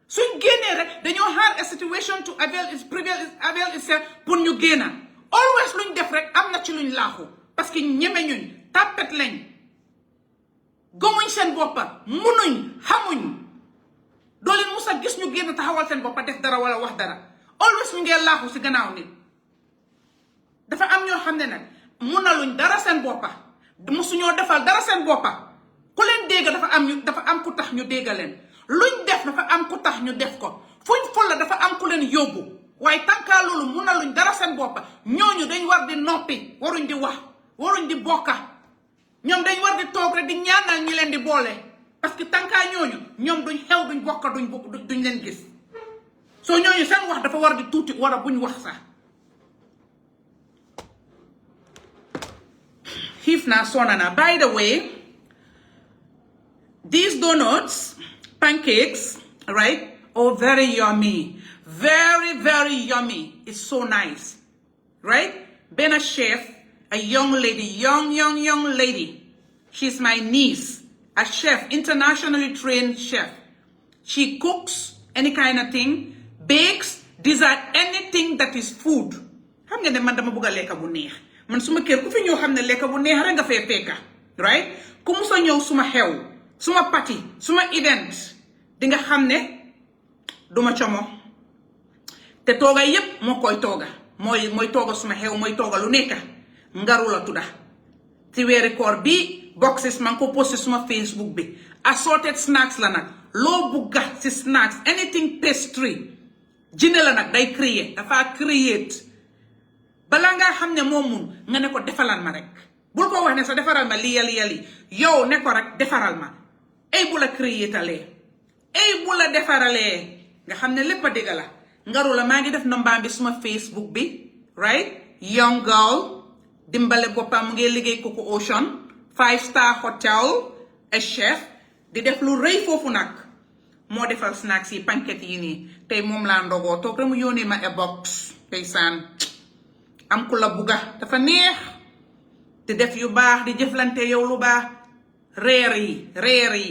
Suñ génnee rek dañoo have a situation to avail itself pour ñu génna. Always luñ def rek am na ci luñ laaxu parce que ñeme ñuñ tàppet lañ gëmuñ seen boppa munuñ xamuñ doo leen musa gis ñu génn taxawal seen boppa def dara wala wax dara always ñu ngee laaxu si gannaaw nit dafa am ñoo xam ne nag munaluñ dara seen boppa musuñoo defal dara seen boppa ku leen dégg dafa am ku tax ñu dégg leen luñ def dafa am ku tax ñu def ko fuñ fulla dafa am ku leen yóbbu waaye tànkaa loolu munaluñ dara seen boppa ñooñu dañ war di noppi waruñ di wax waruñ di bokka ñoom dañ war di toog rek di ñaanal ñi leen di boole parce que tànkaa ñooñu ñoom duñ xew duñ bokka duñ leen gis soo ñooñu seen wax dafa war di tuuti war a buñ wax sax xiif naa sonna naa. By the way, these donuts, pancakes, right? Oh, very yummy. Very, very yummy. It's so nice. Right? Been a chef, a young lady, young lady. She's my niece. A chef, internationally trained chef. She cooks any kind of thing, bakes, dessert, anything that is food. Xam nga ne man dama bëgg a lekka bu neex. Man suma kër ku fi ñëw xam ne lekka bu neex rek nga fay fekka. Right? Ku musa ñëw suma xew, suma party, suma event, di nga xam ne duma como. Te tooga yépp moo koy tooga. Mooy tooga suma xew, mooy tooga lu nekka. Ngaru la tudda. Ci weeri koor bi boxes man ko posté suma Facebook bi. Assorted snacks la nag. Loo bugga ci snacks, anything pastry. Jine la nag day créer, dafa create. Bala nga xam ne moo mun nga ne ko defalal ma rek bul ko wax ne sa defaral ma li yali yow ne ko rek defaral ma ay bu la créetalee ay bu la defaralee nga xam ne lépp a dégg la ngaru la maa ngi def nombaam bi suma Facebook bi right young girl dimbale boppam mu ngi liggéey Coco Ocean 5-star hotel a chef di def lu rëy foofu nag moo defal snacks yi pancake yi nii tey moom laa ndogoo toog rek mu yónnee ma a box tey saan am ku la bugga dafa neex di def yu baax di jëflante yow lu baax reer yi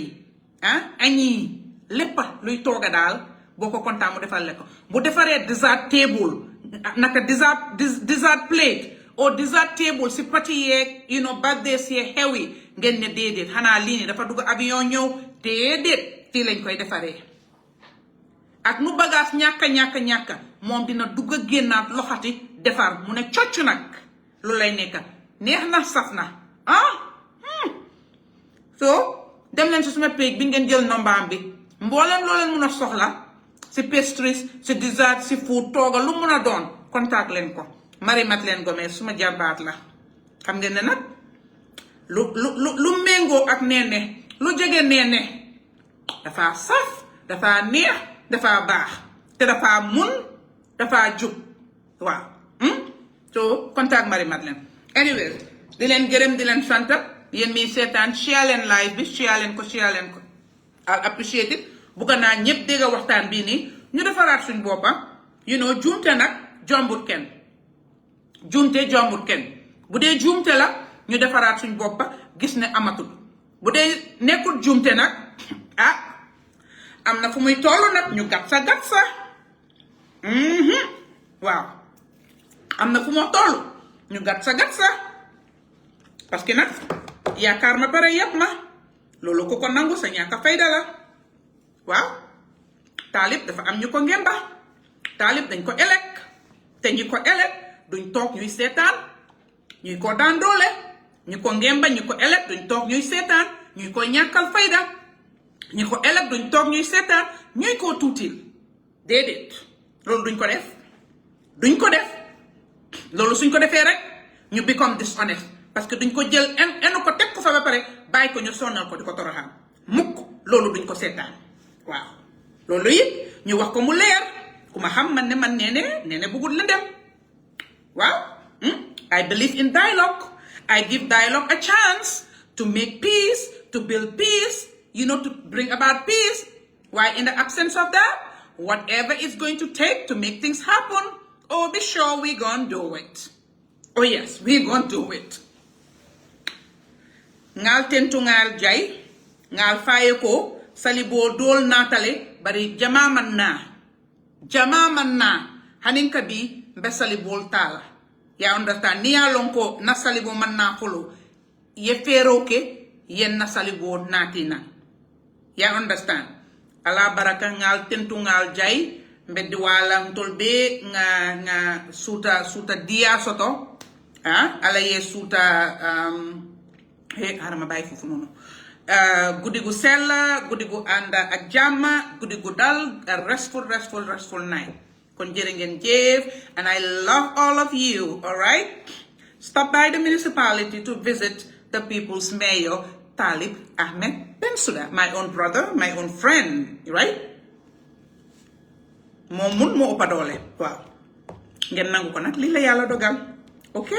añ yi lépp luy tooga daal boo ko kontaan mu defal le ko bu defaree dessert table naka dessert plate or dessert table si party yeeg birthdays yeeg xew yi ngeen ne déedéet xanaa lii nii dafa dugg avion ñëw déedéet fii lañ koy defaree ak nu bagage ñàkka moom dina dugg a génnaat loxati defar mu ne cocc nag lu lay nekka neex na saf na so dem leen si suma page bi ngeen jël nombaam bi mbooleen loo leen mun a soxla si pastries si dessert si food tooga lu mun a doon contact leen ko Marimat leen Gomez suma jarbaat la xam ngeen ne nag lu méngoo ak neene lu jege neene dafa saf dafa neex dafa baax te dafa mun dafa jub waaw so contact Marimat leen anyway di leen gërëm di leen sant yéen mi seetaan share leen live bi share leen ko I'll appreciate it bugga naa ñëpp dégg waxtaan bii nii ñu defaraat suñ boppa juumte nag jombut kenn bu dee juumte la ñu defaraat suñ boppa gis ne amatul bu dee nekkul juumte nag am na fu muy tollu nag ñu gat sa waaw am na fu moo toll ñu gat sa parce que nag yaakaar ma pare yépp ma loolu ko nangu sa ñàkk fayda la waaw taalib dafa am ñu ko ngemba taalib dañ ko elek te ñi ko elek duñ toog ñuy seetaan ñuy ko daan doole ñu ko ngemba ñu ko elek duñ toog ñuy seetaan ñuy ko ñàkkal fayda ñi ko ëllëg duñ toog ñuy seetaan ñuy koo tuutil déedéet loolu duñ ko def loolu suñ ko defee rek ñu become dishonest parce que duñ ko jël enu ko teg ko fa ba pare bàyyi ko ñu sonnal ko di ko toroxaan mukk loolu duñ ko seetaan waaw loolu it ñu wax ko mu leer ku ma xam man neene bëggul la dem waaw I believe in dialogue. I give dialogue a chance to make peace, to build peace, to bring about peace. Why, in the absence of that, whatever it's going to take to make things happen, be sure we're going to do it. Oh yes, we're going to do it. Ngal tentu ngal jay, ngal faye ko, salibo dol natale, bari jamaman na, hanin kabi, be salibol tala. Ya understand, niya lonko na salibo man na kolo, ye fero ke, yen na salibo natina. Ya understand? Ala baraka ngal tentu ngal jay, mbedi walang tolbe nga suta dia soto, ala ye suta, harama bay fufu nono. Gudi gu sella, gudi gu anda ak jama, gudi gu dal, a restful night. Kon jërë ngeen jëf, and I love all of you, all right? Stop by the municipality to visit the people's mayor, Talib Ahmed Bensouda, my own brother, my own friend, right? Moom mun moo ëppa doole, waaw. Ngeen nangu ko nag, lii la yàlla dogal, ok?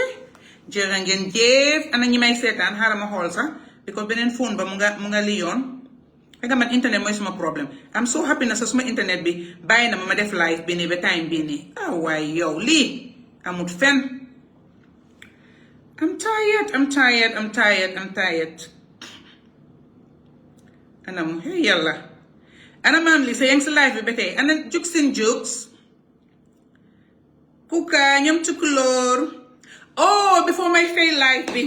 Jërë ngeen jëf, ana ñi may seetaan, xaaral ma xool sax, because beneen phone ba mu nga liyoon. Nga man internet mooy suma problème. I'm so happy na sa suma internet bi bàyyi na ma def live bi nii ba time bi nii. Waay yow lii amut fen. I'm tired. Ana mu hey yàlla. Ana maam li sa yang si live bi ba tey. Ana juk seen jokes. Kuka ñoom tukulóor. Before my fail live bi.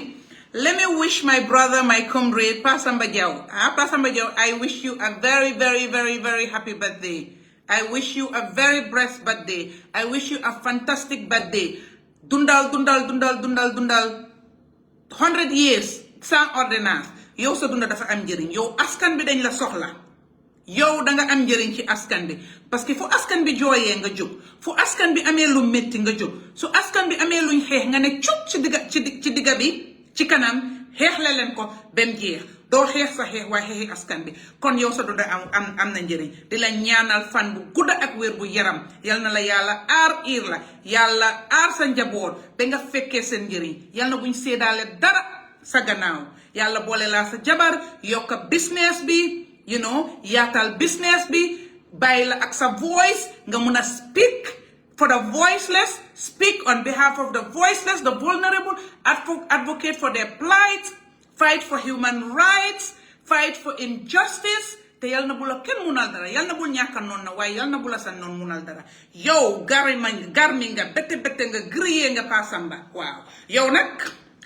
Let me wish my brother, my comrade, Pasamba Diaw. Pasamba Diaw, I wish you a very, very, very, very happy birthday. I wish you a very blessed birthday. I wish you a fantastic birthday. Dundal. 100 years, sans ordonnance. Yow sa dunda dafa am njëriñ. Yow askan bi dañ la soxla. Yow danga am njëriñ ci askan bi. Parce que fu askan bi jooyee nga jóg. Fu askan bi amee lu métti nga jóg. Su askan bi amee luñ xeex nga ne cub ci digga bi. Ci kanam xeexle leen ko bem jeex doo xeex sa xeex waaye xeexi askan bi kon yow sa dunda am na njëriñ di la ñaanal fan bu gudda ak wér bu yaram yal na la yàlla aar iir la yàlla aar sa njaboot ba nga fekkee seen njëriñ yal na buñ séedaale dara sa gannaaw yàlla boole laa sa jabar yokka business bi yaatal business bi bàyyi la ak sa voice nga mun a speak for the voiceless, speak on behalf of the voiceless, the vulnerable, advocate for their plight, fight for human rights, fight for injustice. Te yal na bula ken munal dara, yal na bul ñaka non na waaye yal na bula sa non munal dara. Yow garmi nga bette nga grillé nga Pasamba. Waaw. Yow nag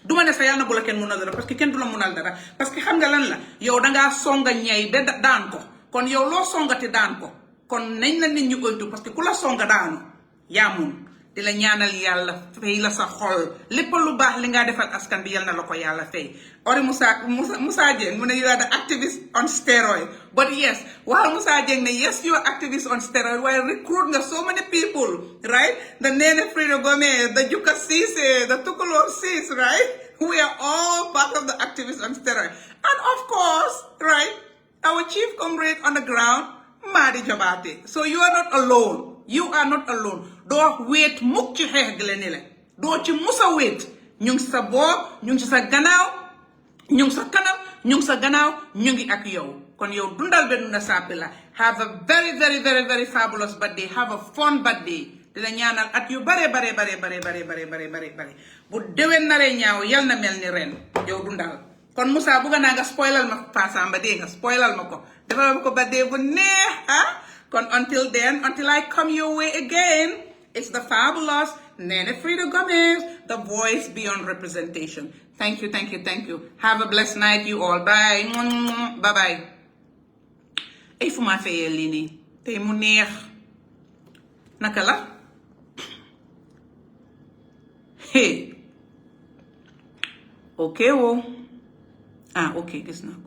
duma ne sa yal na bula ken munal dara parce que ken du la munal dara parce que xam nga lan la yow dangaa songa ñey ba daan ko kon yow loo songati daan ko kon nañ la nit ñu oytu parce que ku la songa daanu yaamun di la ñaanal yàlla fay la sa xol lépp lu baax li nga defal askan bi yal na la ko yàlla fay ori Musa Jeng mu ne you are the activist on steroid but yes while Musa Jeng ne yes you are activist on steroid while recruit nga so many people right the Nene Frida Gomez the Juka Cisse the Tukulor Sis right we are all part of the activists on steroid and of course right our chief comrade on the ground Madi Jabate so you are not alone. You are not alone. Doo wait mukk ci xeex gi la ni la doo ci musa wait ñu ngi sa boor ñu ngi sa gannaaw ñu ngi sa kanam ñu ngi sa gannaaw ñu ngi ak yow kon yow dundal be dunda sàppi la have a very very very very fabulous birthday have a fun birthday di la ñaanal at yu bare bu déwén naree ñaaw yal na mel ni ren yow dundal kon Musa bugga naa nga spoilal ma Pasamba dee nga spoilal ma ko defal ma ko birthday bu neex until then, until I come your way again, it's the fabulous Nene Frida Gomez, the voice beyond representation. Thank you. Have a blessed night, you all. Bye. Bye-bye. Ay fu ma fayee lii nii tey mu neex naka la hey okay wo ok gis naa ko